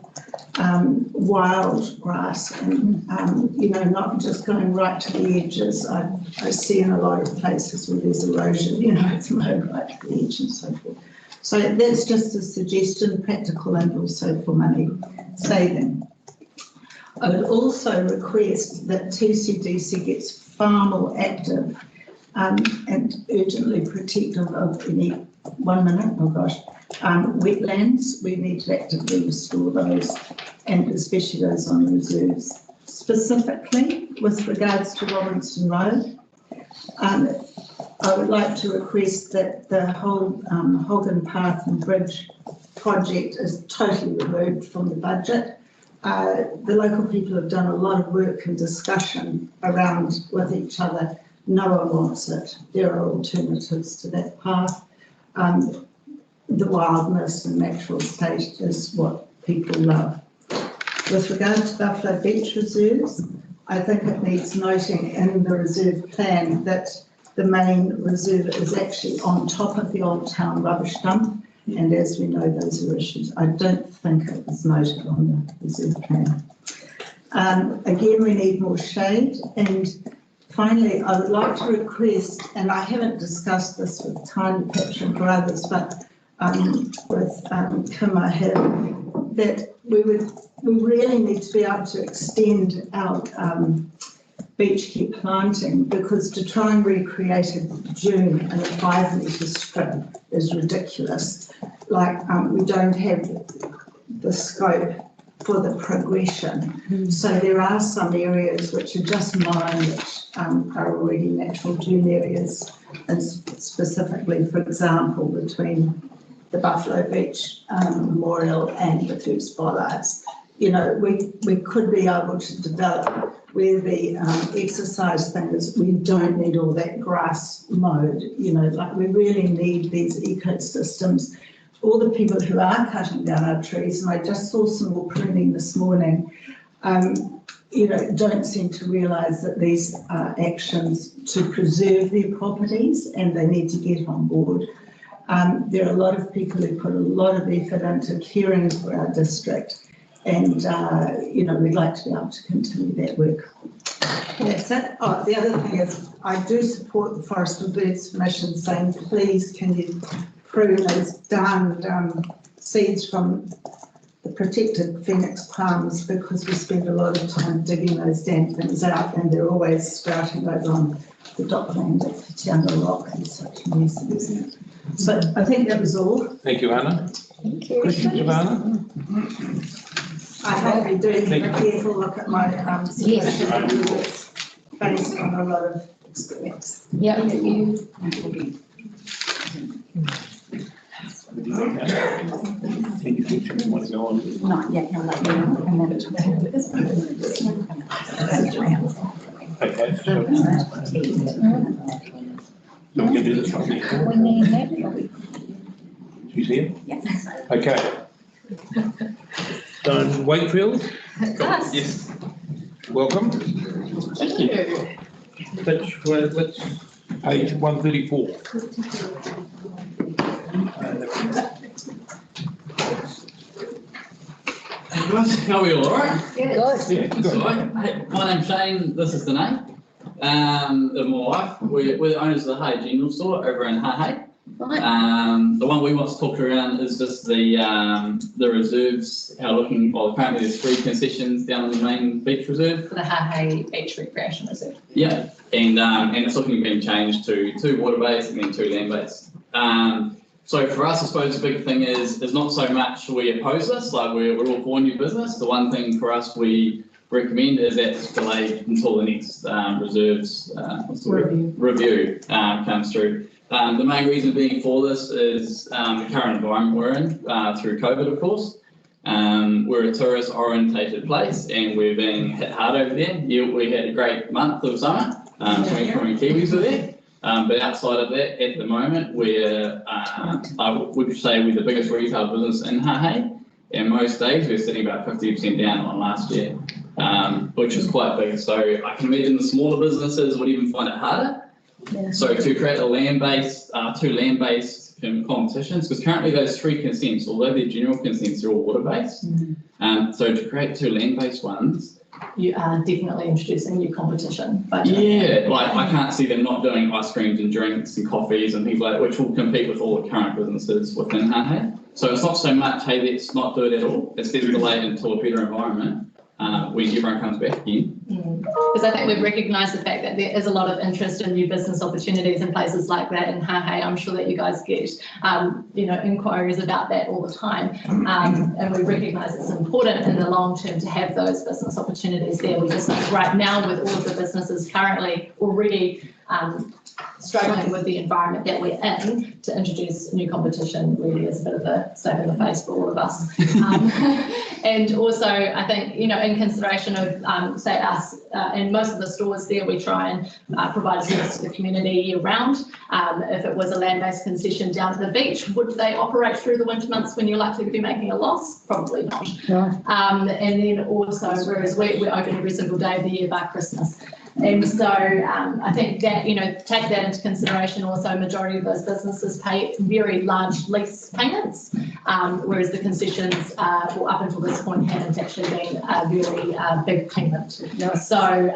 wild grass and, not just going right to the edges. I see in a lot of places where there's erosion, it's mowed right to the edge and so forth. So that's just a suggestion, practical and also for money saving. I would also request that TCDC gets far more active and urgently protective of any, wetlands. We need to actively restore those, and especially those on reserves. Specifically, with regards to Robinson Road, I would like to request that the whole Hogan Path and Bridge project is totally removed from the budget. The local people have done a lot of work and discussion around with each other. No one wants it. There are alternatives to that path. The wildness and natural state is what people love. With regard to Buffalo Beach reserves, I think it needs noting in the reserve plan that the main reserve is actually on top of the Old Town rubbish dump, and as we know, those are issues. I don't think it was noted on the reserve plan. Again, we need more shade, and finally, I would like to request, and I haven't discussed this with Tiny Patch and others, but with Kim I have, that we really need to be able to extend our beach keep planting, because to try and recreate a dune in a 5 metre strip is ridiculous. We don't have the scope for the progression. So there are some areas which are just mine, which are already natural dune areas, and specifically, for example, between the Buffalo Beach Memorial and the first bollards. We could be able to develop where the exercise thing is. We don't need all that grass mowed, we really need these ecosystems. All the people who are cutting down our trees, and I just saw some more pruning this morning, don't seem to realise that these are actions to preserve their properties, and they need to get on board. There are a lot of people who put a lot of effort into caring for our district, and we'd like to be able to continue that work. That's it. Oh, the other thing is, I do support the Forest and Birds Commission saying, please, can you prune those down seeds from the protected phoenix palms, because we spend a lot of time digging those damn things out, and they're always sprouting over on the dockland at Katianga Rock and such nuisance. So I think that was all. Thank you, Anna. Thank you. Questions of Anna? I have been doing a careful look at my submission based on a lot of experience. Yeah. Want to go on? Not yet, no, let me know, and then Okay. So we can do this one here. we need that. She's here? Yes. Okay. Don Wakefield? Yes. Welcome. Thank you. Let's page 134. How are we all right? Good. Yeah, good. Hey, my name's Shane, this is the name. My wife, we're the owners of the Hay General Store over in Hahei. Right. The one we want to talk around is just the reserves, how looking, well, apparently there's 3 concessions down in the main beach reserve. For the Hahei Beach Recreation Reserve. Yeah, and it's looking to be changed to 2 water-based and then 2 land-based. So for us, I suppose the big thing is not so much we oppose this, like we're all for new business. The one thing for us we recommend is that it's delayed until the next reserves review comes through. The main reason being for this is the current environment we're in through COVID, of course. We're a tourist-orientated place and we're being hit hard over there. Yeah, we had a great month of summer, 20 Kiwis were there. But outside of that, at the moment, I would say we're the biggest retail business in Hahei. And most days we're sitting about 50% down on last year, which is quite big. So I can imagine the smaller businesses would even find it harder. Yeah. So to create a land-based, 2 land-based competitions, because currently those 3 consents, although they're general consents, they're all water-based. So to create 2 land-based ones, You are definitely introducing new competition. yeah, like I can't see them not doing ice creams and drinks and coffees and things like that, which will compete with all the current businesses within Hahei. So it's not so much, hey, let's not do it at all. It's let's delay it until a better environment when everyone comes back again. Because I think we've recognised the fact that there is a lot of interest in new business opportunities in places like that in Hahei. I'm sure that you guys get, inquiries about that all the time. And we recognise it's important in the long term to have those business opportunities there. We just think right now with all of the businesses currently already struggling with the environment that we're in, to introduce new competition really is a bit of a slap in the face for all of us. And also, I think, in consideration of, say, us, in most of the stores there, we try and provide a service to the community year round. If it was a land-based concession down to the beach, would they operate through the winter months when you're likely to be making a loss? Probably not. No. And then also, whereas we're open every single day of the year by Christmas. And so I think that, take that into consideration. Also, majority of those businesses pay very large lease payments, whereas the concessions, up until this point, haven't actually been a very big payment. No. So,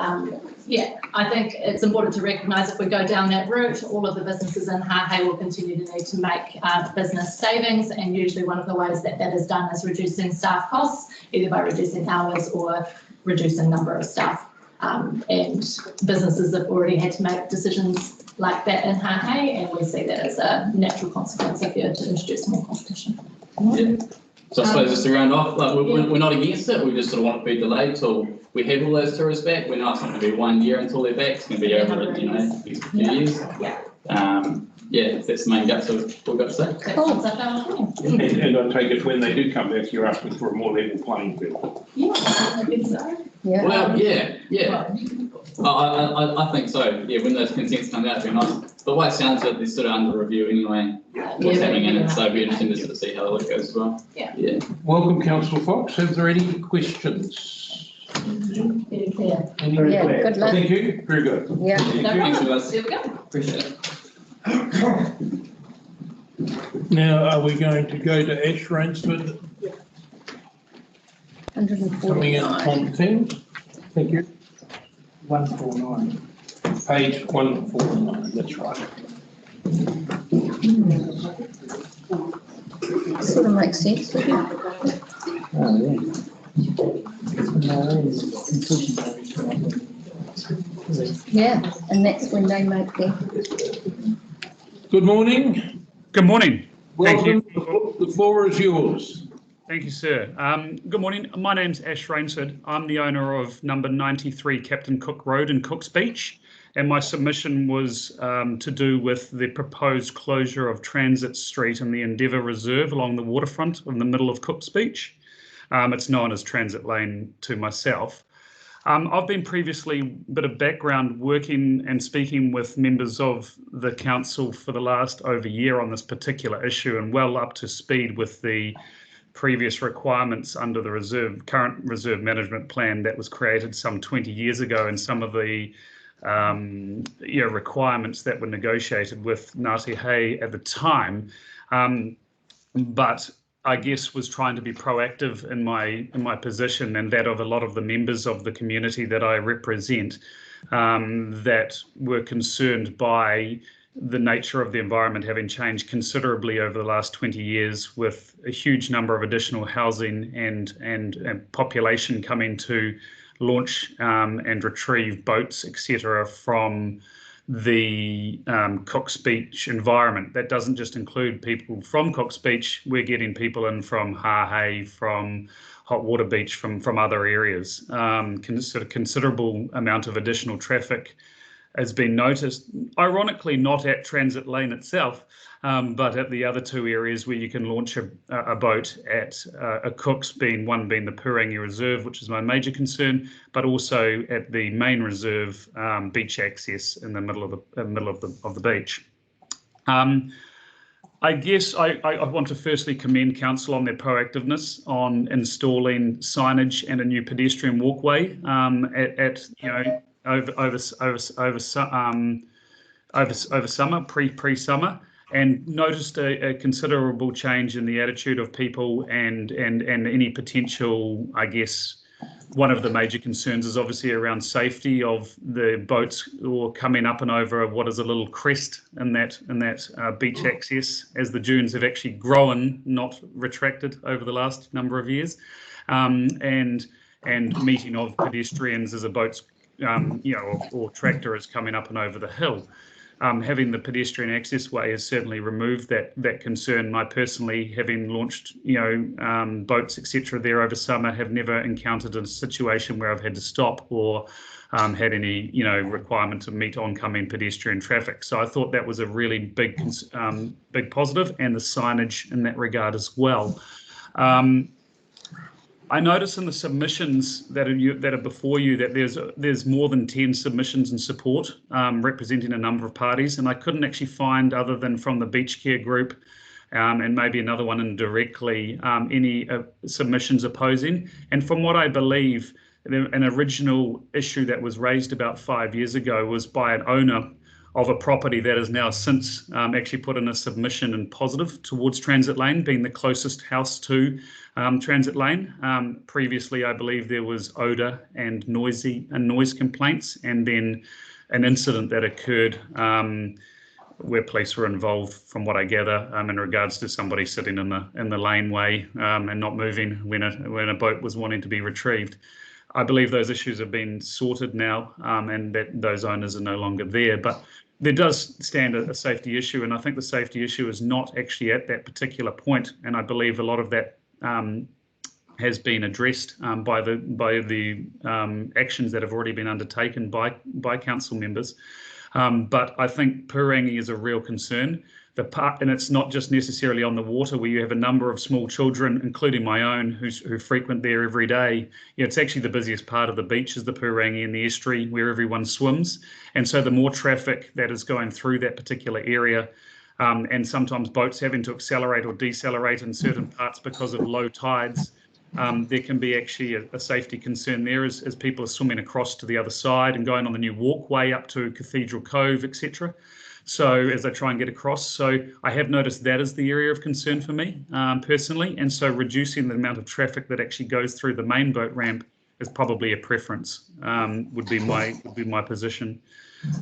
I think it's important to recognise if we go down that route, all of the businesses in Hahei will continue to need to make business savings, and usually one of the ways that is done is reducing staff costs, either by reducing hours or reducing number of staff. And businesses have already had to make decisions like that in Hahei, and we see that as a natural consequence if you're to introduce more competition. Yeah. So I suppose just to round off, like we're not against it, we just sort of want it to be delayed till we have all those tourists back. We're not going to be 1 year until they're back, it's going to be over, these few years. Yeah, that's the main guts of what we've got to say. Cool. And I take it when they do come back, you're asking for a more level playing field. Yeah, I think so. Yeah. Well, yeah. I think so. Yeah, when those consents come out, it'd be nice. The way it sounds like they're sort of under review anyway. What's happening in it, so it'd be interesting to sort of see how it goes as well. Yeah. Welcome, Councillor Fox. Are there any questions? Very clear. Good luck. Thank you. Very good. Yeah. Thanks, guys. There we go. Appreciate it. Now, are we going to go to Ash Rainsford? 149. Coming in on Thames. Thank you. 149. Page 149, that's right. Sort of makes sense, doesn't it? Yeah, and that's when they make their. Good morning. Good morning. Welcome. The floor is yours. Thank you, sir. Good morning. My name's Ash Rainsford. I'm the owner of number 93 Captain Cook Road in Cooks Beach, and my submission was to do with the proposed closure of Transit Street in the Endeavour Reserve along the waterfront in the middle of Cooks Beach. It's known as Transit Lane to myself. I've been previously, a bit of background, working and speaking with members of the council for the last over a year on this particular issue, and well up to speed with the previous requirements under the current reserve management plan that was created some 20 years ago, and some of the requirements that were negotiated with Ngāti Hei at the time. But I guess was trying to be proactive in my position and that of a lot of the members of the community that I represent, that were concerned by the nature of the environment having changed considerably over the last 20 years, with a huge number of additional housing and population coming to launch and retrieve boats, etc., from the Cook's Beach environment. That doesn't just include people from Cook's Beach. We're getting people in from Hahei, from Hot Water Beach, from other areas. Considerable amount of additional traffic has been noticed, ironically not at Transit Lane itself, but at the other two areas where you can launch a boat at a Cook's, one being the Purangi Reserve, which is my major concern, but also at the main reserve beach access in the middle of the beach. I guess I want to firstly commend council on their proactiveness on installing signage and a new pedestrian walkway over summer, pre-summer, and noticed a considerable change in the attitude of people and any potential, I guess, one of the major concerns is obviously around safety of the boats or coming up and over what is a little crest in that beach access, as the dunes have actually grown, not retracted over the last number of years, and meeting of pedestrians as a boat's or tractor is coming up and over the hill. Having the pedestrian access way has certainly removed that concern. I personally, having launched boats, etc., there over summer, have never encountered a situation where I've had to stop or had any requirement to meet oncoming pedestrian traffic. So I thought that was a really big positive, and the signage in that regard as well. I notice in the submissions that are before you that there's more than 10 submissions in support representing a number of parties, and I couldn't actually find, other than from the Beach Care group and maybe another one indirectly, any submissions opposing. And from what I believe, an original issue that was raised about 5 years ago was by an owner of a property that has now since actually put in a submission in positive towards Transit Lane, being the closest house to Transit Lane. Previously, I believe there was odour and noise complaints, and then an incident that occurred where police were involved, from what I gather, in regards to somebody sitting in the laneway and not moving when a boat was wanting to be retrieved. I believe those issues have been sorted now, and that those owners are no longer there. But there does stand a safety issue, and I think the safety issue is not actually at that particular point. And I believe a lot of that has been addressed by the actions that have already been undertaken by council members. But I think Purangi is a real concern. And it's not just necessarily on the water, where you have a number of small children, including my own, who frequent there every day. It's actually the busiest part of the beach is the Purangi and the estuary, where everyone swims. And so the more traffic that is going through that particular area, and sometimes boats having to accelerate or decelerate in certain parts because of low tides, there can be actually a safety concern there as people are swimming across to the other side and going on the new walkway up to Cathedral Cove, etc. So as they try and get across. So I have noticed that is the area of concern for me personally. And so reducing the amount of traffic that actually goes through the main boat ramp is probably a preference, would be my position.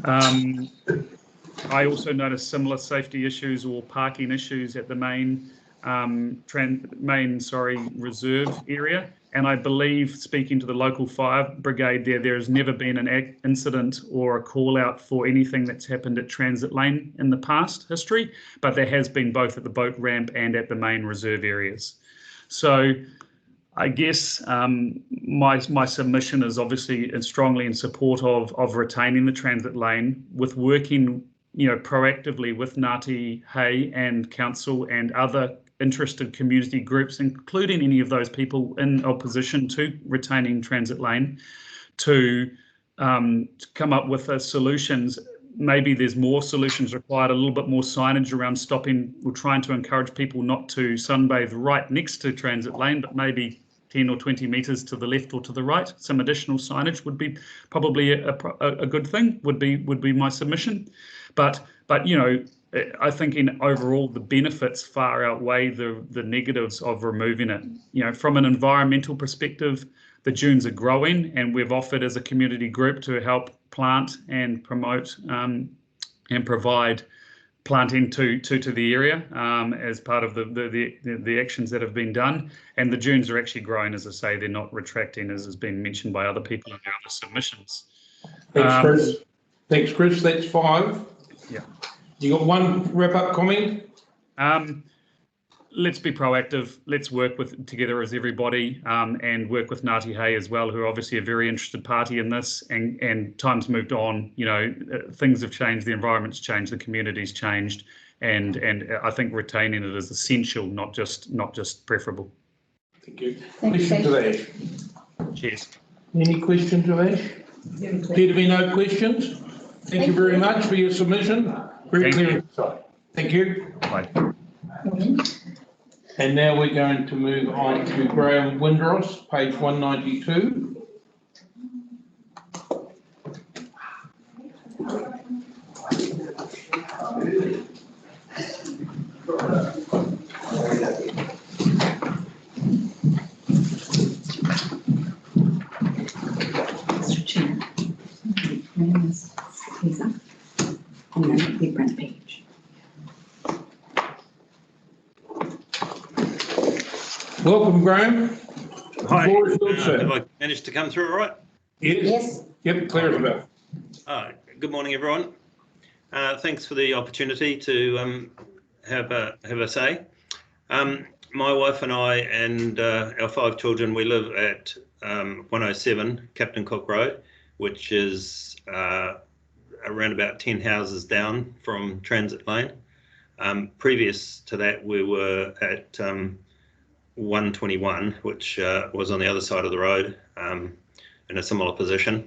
I also noticed similar safety issues or parking issues at the main reserve area. And I believe, speaking to the local fire brigade there has never been an incident or a call out for anything that's happened at Transit Lane in the past history, but there has been both at the boat ramp and at the main reserve areas. So I guess my submission is obviously strongly in support of retaining the Transit Lane, with working proactively with Ngāti Hei and council and other interested community groups, including any of those people in opposition to retaining Transit Lane, to come up with solutions. Maybe there's more solutions required, a little bit more signage around stopping. We're trying to encourage people not to sunbathe right next to Transit Lane, but maybe 10 or 20 metres to the left or to the right. Some additional signage would be probably a good thing, would be my submission. But I think in overall the benefits far outweigh the negatives of removing it. From an environmental perspective, the dunes are growing, and we've offered as a community group to help plant and promote and provide planting to the area as part of the actions that have been done. And the dunes are actually growing, as I say, they're not retracting, as has been mentioned by other people in their other submissions. Thanks, Chris. Thanks, Chris. That's 5. Yeah. You got one wrap-up comment? Let's be proactive. Let's work together as everybody and work with Ngāti Hei as well, who are obviously a very interested party in this. And time's moved on. You know, things have changed. The environment's changed. The community's changed. And I think retaining it is essential, not just preferable. Thank you. Question to Ash. Cheers. Any questions of Ash? Appear to be no questions. Thank you very much for your submission. Very clear. Thank you. Bye. And now we're going to move on to Graham Windross, page 192. Mr. Chair, Lisa, and then the print page. Welcome, Graham. Hi. Floor is yours, sir. Have I managed to come through all right? Yes. Yep, clear as a bell. Good morning, everyone. Thanks for the opportunity to have a say. My wife and I and our 5 children, we live at 107 Captain Cook Road, which is around about 10 houses down from Transit Lane. Previous to that, we were at 121, which was on the other side of the road in a similar position.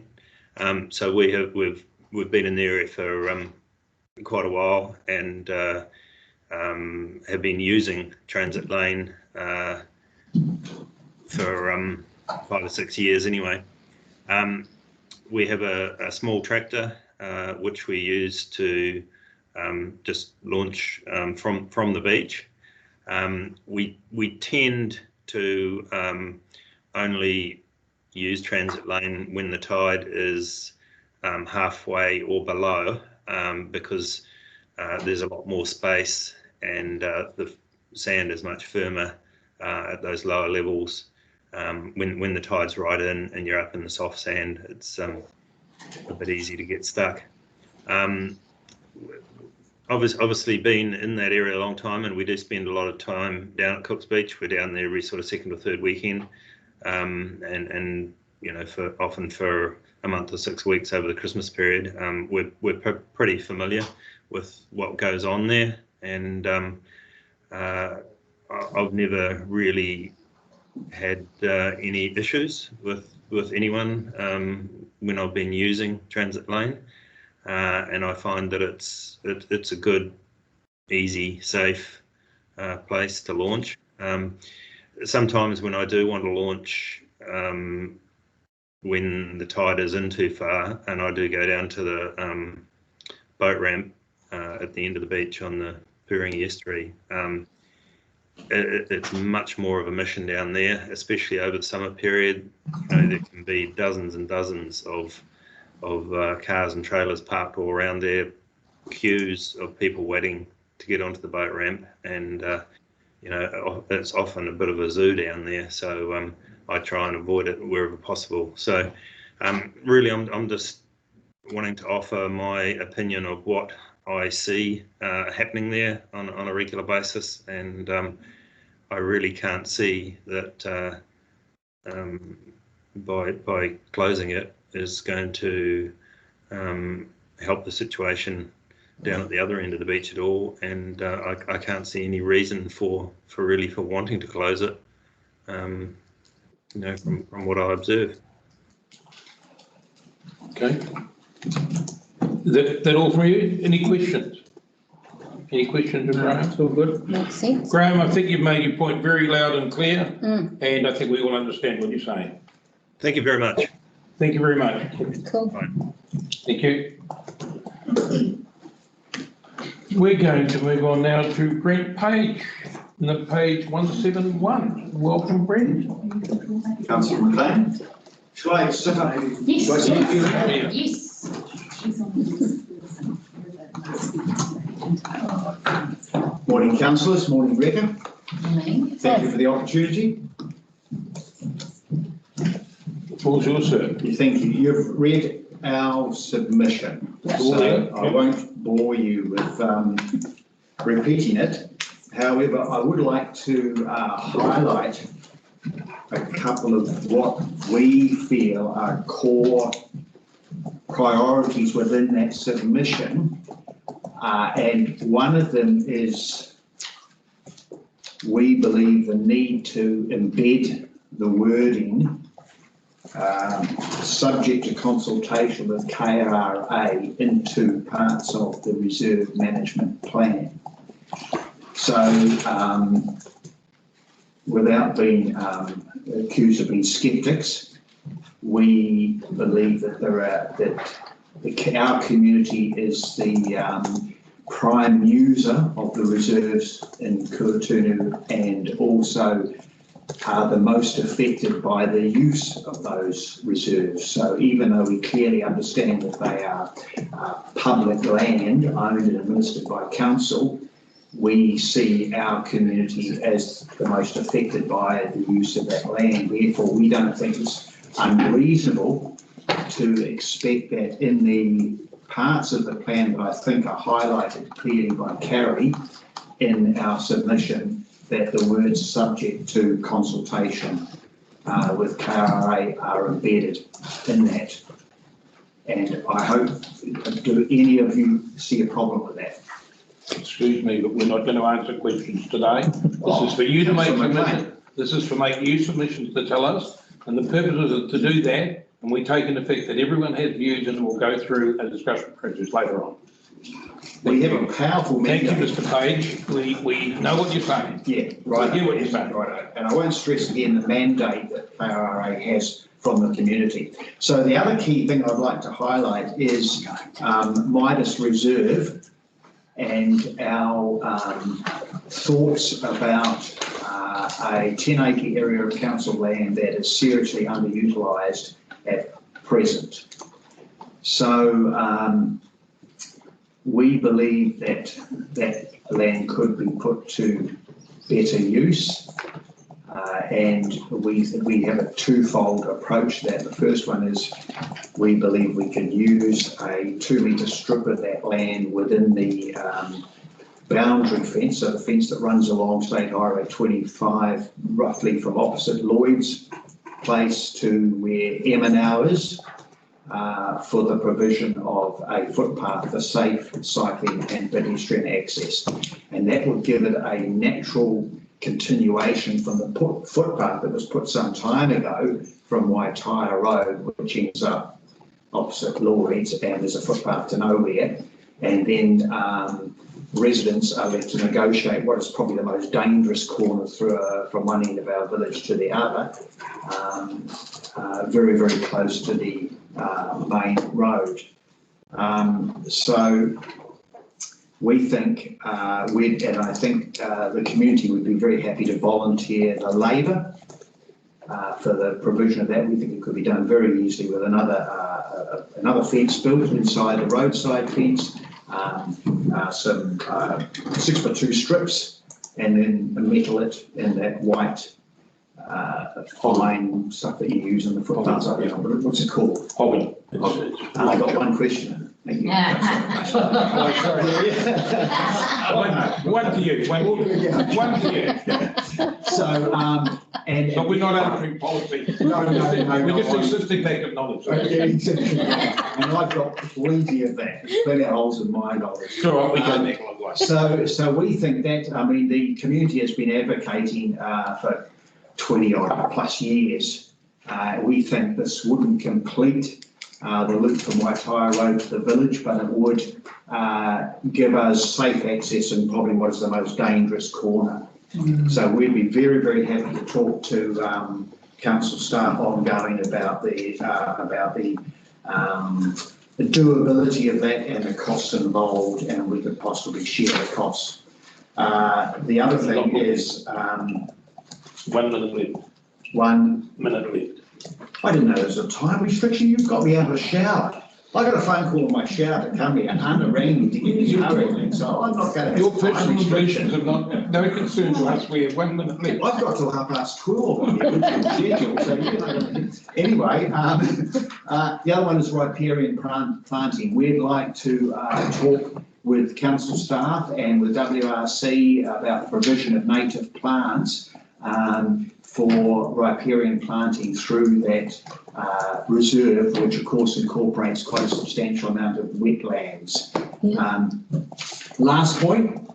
So we've been in the area for quite a while and have been using Transit Lane for 5 or 6 years anyway. We have a small tractor which we use to just launch from the beach. We tend to only use Transit Lane when the tide is halfway or below, because there's a lot more space and the sand is much firmer at those lower levels. When the tide's right in and you're up in the soft sand, it's a bit easy to get stuck. Obviously been in that area a long time, and we do spend a lot of time down at Cook's Beach. We're down there every sort of second or third weekend, and you know, often for a month or 6 weeks over the Christmas period. We're pretty familiar with what goes on there, and I've never really had any issues with anyone when I've been using Transit Lane. And I find that it's a good, easy, safe place to launch. Sometimes when I do want to launch, when the tide is in too far, and I do go down to the boat ramp at the end of the beach on the Puringi estuary, it's much more of a mission down there, especially over the summer period. You know, there can be dozens and dozens of cars and trailers parked all around there, queues of people waiting to get onto the boat ramp, and you know, it's often a bit of a zoo down there, so I try and avoid it wherever possible. So really I'm just wanting to offer my opinion of what I see happening there on a regular basis, and I really can't see that by closing it is going to help the situation down at the other end of the beach at all, and I can't see any reason for wanting to close it, you know, from what I observe. Okay. Is that all from you? Any questions? Any questions of Graham? It's all good. Makes sense. Graham, I think you've made your point very loud and clear, and I think we all understand what you're saying. Thank you very much. Thank you very much. Cool. Bye. Thank you. We're going to move on now to Brent Page, page 171. Welcome, Brent. Councillor McLean. Shall I sit up? Yes. Shall I sit up here? Yes. Morning councillors, morning Rebecca. Morning. Thank you for the opportunity. The floor's yours, sir. Thank you. You've read our submission, so I won't bore you with repeating it. However, I would like to highlight a couple of what we feel are core priorities within that submission. And one of them is we believe the need to embed the wording subject to consultation with KRA into parts of the reserve management plan. So without being accused of being skeptics, we believe that our community is the prime user of the reserves in Kuratunu and also are the most affected by the use of those reserves. So even though we clearly understand that they are public land owned and administered by council, we see our community as the most affected by the use of that land. Therefore, we don't think it's unreasonable to expect that in the parts of the plan that I think are highlighted clearly by Carrie in our submission, that the words subject to consultation with KRA are embedded in that. And I hope, do any of you see a problem with that? Excuse me, but we're not going to answer questions today. This is for you to make submissions. This is for making you submissions to tell us, and the purpose is to do that, and we take into effect that everyone has views and we'll go through a discussion process later on. We have a powerful mandate. Thank you, Mr. Page. We know what you're saying. Yeah, right. We hear what you're saying. Right. And I won't stress again the mandate that KRA has from the community. So the other key thing I'd like to highlight is Midas Reserve and our thoughts about a 10-acre area of council land that is seriously underutilised at present. So we believe that that land could be put to better use, and we have a twofold approach to that. The first one is we believe we can use a 2-metre strip of that land within the boundary fence, so the fence that runs along State Highway 25, roughly from opposite Lloyd's Place to where M&O is, for the provision of a footpath for safe cycling and pedestrian access. And that would give it a natural continuation from the footpath that was put some time ago from Waitara Road, which ends up opposite Lloyd's, and there's a footpath to nowhere. And then residents are left to negotiate what is probably the most dangerous corner through from one end of our village to the other, very, very close to the main road. So we think, and I think the community would be very happy to volunteer the labour for the provision of that. We think it could be done very easily with another fence built inside the roadside fence, some 6x2 strips, and then metal it in that white fine stuff that you use in the footpaths. I don't know, what's it called? Hobbit. I got one question. Thank you. One to you. One to you. So, but we're not answering policy. No. We're just insisting lack of knowledge. And I've got plenty of that. There's plenty of holes in my knowledge. Sure, we go next one. So we think that, I mean, the community has been advocating for 20 odd plus years. We think this wouldn't complete the loop from Waitara Road to the village, but it would give us safe access in probably what is the most dangerous corner. So we'd be very, very happy to talk to council staff ongoing about the doability of that and the costs involved, and we could possibly share the costs. The other thing is 1 minute left. 1 minute left. I didn't know there was a time restriction. You've got me out of a shower. I got a phone call on my shower to come here, and Anna rang me to get his hurry, so I'm not going to. Your personal restrictions have got no concern to us. We have 1 minute left. I've got till 12:30 on the original schedule, so you're not going to. Anyway, the other one is riparian planting. We'd like to talk with council staff and with WRC about the provision of native plants for riparian planting through that reserve, which of course incorporates quite a substantial amount of wetlands. Last point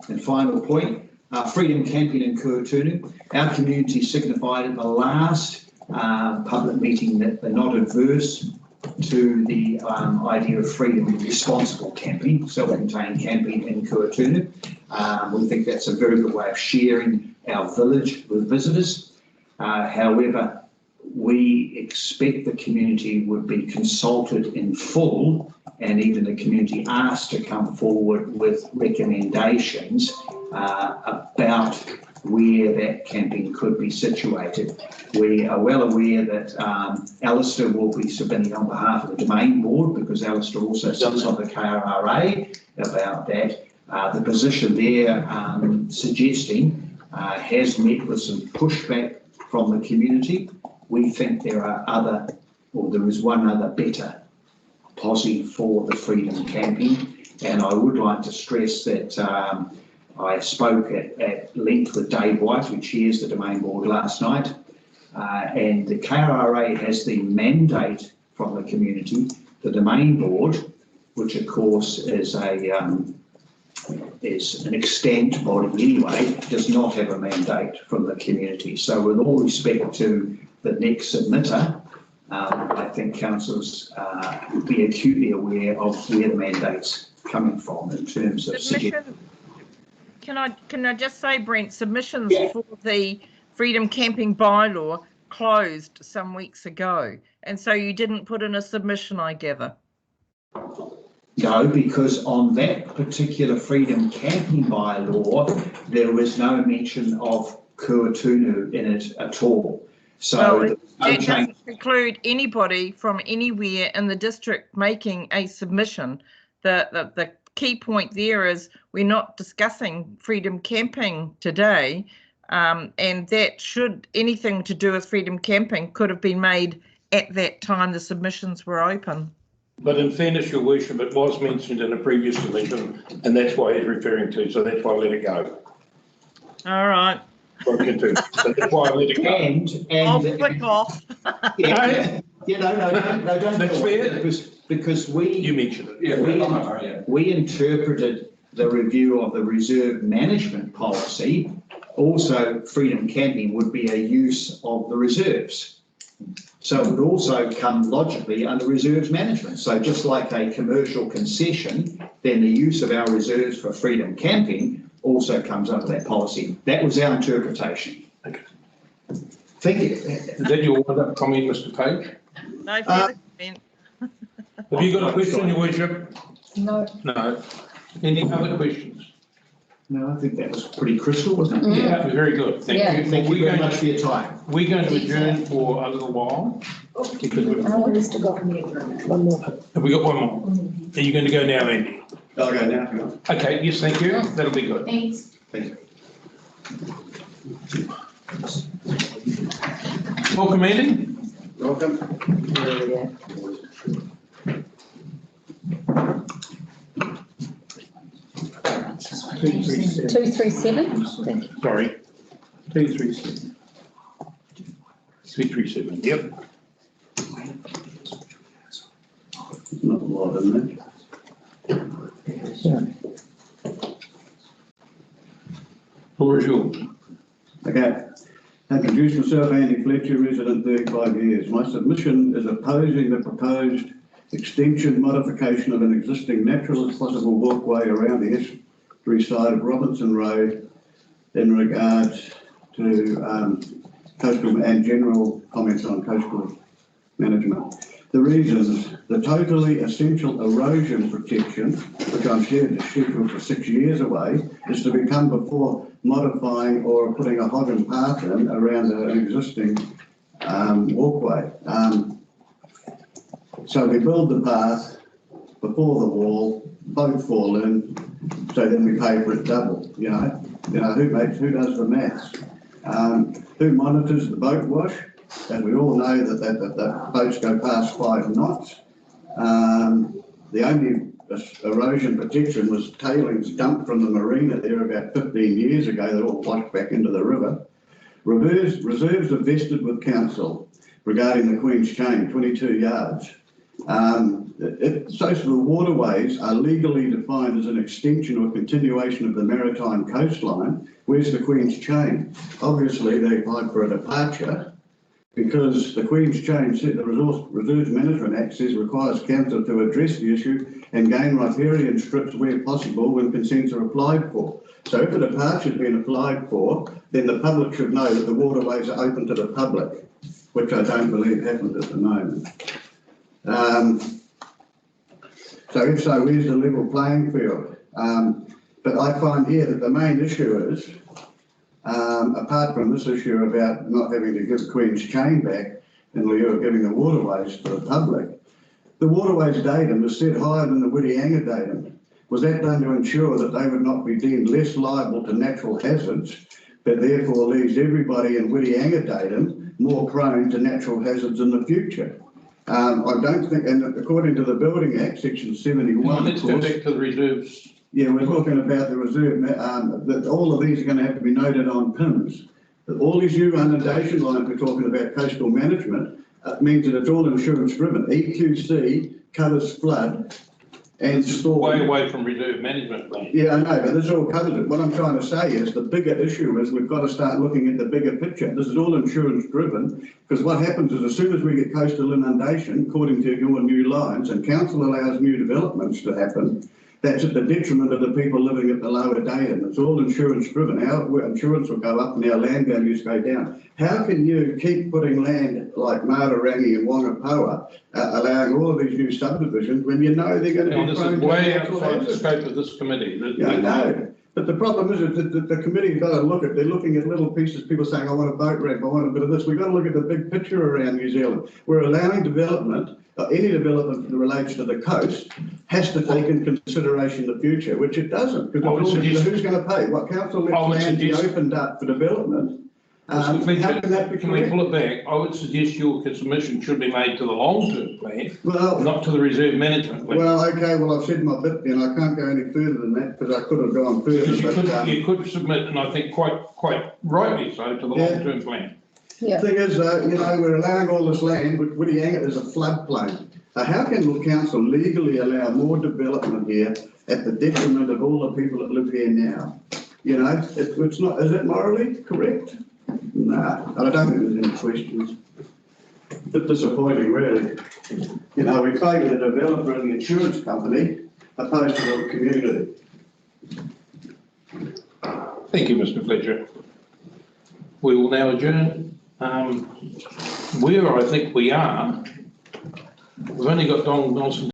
and final point, freedom camping in Kuratunu. Our community signified at the last public meeting that they're not adverse to the idea of freedom and responsible camping, self-contained camping in Kuratunu. We think that's a very good way of sharing our village with visitors. However, we expect the community would be consulted in full, and even the community asked to come forward with recommendations about where that camping could be situated. We are well aware that Alistair will be submitting on behalf of the Domain Board, because Alistair also sits on the KRRA about that. The position they're suggesting has met with some pushback from the community. We think there is one other better posse for the freedom camping, and I would like to stress that I spoke at length with Dave White, who chairs the Domain Board, last night, and the KRRA has the mandate from the community. The Domain Board, which of course is an extant body anyway, does not have a mandate from the community. So with all respect to the next submitter, I think councillors would be acutely aware of where the mandate's coming from in terms of Submission. Can I just say, Brent, submissions for the freedom camping bylaw closed some weeks ago, and so you didn't put in a submission, I gather. No, because on that particular freedom camping bylaw, there was no mention of Kuratunu in it at all. So it doesn't preclude anybody from anywhere in the district making a submission. The key point there is we're not discussing freedom camping today, and that anything to do with freedom camping could have been made at that time the submissions were open. But in fairness, Your Worship, it was mentioned in a previous submission, and that's why he's referring to, so that's why I let it go. All right. So that's why I let it go. And I'll click off. Yeah, no, don't. That's fair. Because you mentioned it. We interpreted the review of the reserve management policy. Also, freedom camping would be a use of the reserves. So it would also come logically under reserves management. So just like a commercial concession, then the use of our reserves for freedom camping also comes under that policy. That was our interpretation. Okay. Thank you. Is that your comment, Mr. Page? No further comment. Have you got a question, Your Worship? No. No. Any other questions? No, I think that was pretty crystal, wasn't it? Yeah, very good. Thank you. Thank you very much for your time. We're going to adjourn for a little while. Because One more. have we got one more? Are you going to go now, Andy? I'll go now. Okay, yes, thank you. That'll be good. Thanks. Thank you. Welcome, Andy. Welcome. 237. Thank you. Sorry. 237. 237. Yep. Not a lot, isn't it? Floor is yours. Okay. I introduce myself, Andy Fletcher, resident 35 years. My submission is opposing the proposed extension modification of an existing natural as possible walkway around the estuary side of Robinson Road in regards to coastal and general comments on coastal management. The reasons: the totally essential erosion protection, which I'm scheduled for 6 years away, is to become before modifying or putting a hog path in around an existing walkway. So we build the path before the wall, boat fall in, so then we pay for it double, you know? Who does the maths? Who monitors the boat wash? And we all know that boats go past 5 knots. The only erosion protection was tailings dumped from the marina there about 15 years ago that all washed back into the river. Reserves are vested with council regarding the Queen's Chain, 22 yards. Social waterways are legally defined as an extension or continuation of the maritime coastline. Where's the Queen's Chain? Obviously, they applied for a departure because the Queen's Chain said the Reserves Management Act says requires council to address the issue and gain riparian strips where possible when consents are applied for. So if a departure has been applied for, then the public should know that the waterways are open to the public, which I don't believe happens at the moment. So if so, where's the level playing field? But I find here that the main issue is, apart from this issue about not having to give Queen's Chain back in lieu of giving the waterways to the public, the waterways datum is set higher than the Whitianga datum. Was that done to ensure that they would not be deemed less liable to natural hazards, but therefore leaves everybody in Whitianga datum more prone to natural hazards in the future? I don't think, and according to the Building Act, section 71, let's go back to the reserves. Yeah, we're talking about the reserve, that all of these are going to have to be noted on pins. All these new inundation lines we're talking about coastal management means that it's all insurance driven. EQC covers flood and storm. Way away from reserve management plan. Yeah, I know, but this all covers it. What I'm trying to say is the bigger issue is we've got to start looking at the bigger picture. This is all insurance driven, because what happens is as soon as we get coastal inundation, according to your new lines, and council allows new developments to happen, that's at the detriment of the people living at the lower datum. It's all insurance driven. Our insurance will go up and our land values go down. How can you keep putting land like Mararangi and Wangapoa, allowing all of these new subdivisions when you know they're going to be prone to way natural outside the hazards? scope of this committee. Yeah, I know. But the problem is that the committee's got to look at, they're looking at little pieces, people saying, I want a boat ramp, I want a bit of this. We've got to look at the big picture around New Zealand. We're allowing development, any development that relates to the coast has to take in consideration the future, which it doesn't. Because who's going to pay? What council lets land be opened up for development? How can that be Can we pull it back? I would suggest your submission should be made to the long-term plan, well, not to the reserve management plan. Well, okay, well, I've said my bit, and I can't go any further than that because I could have gone further. You could submit, and I think quite rightly so, to the long-term plan. The thing is, we're allowing all this land, Whitianga is a floodplain. How can the council legally allow more development here at the detriment of all the people that live here now? You know, it's not, is it morally correct? No, I don't think there's any questions. A bit disappointing, really. You know, we favour the developer and the insurance company opposed to the community. Thank you, Mr. Fletcher. We will now adjourn. Where I think we are, we've only got Don Nelson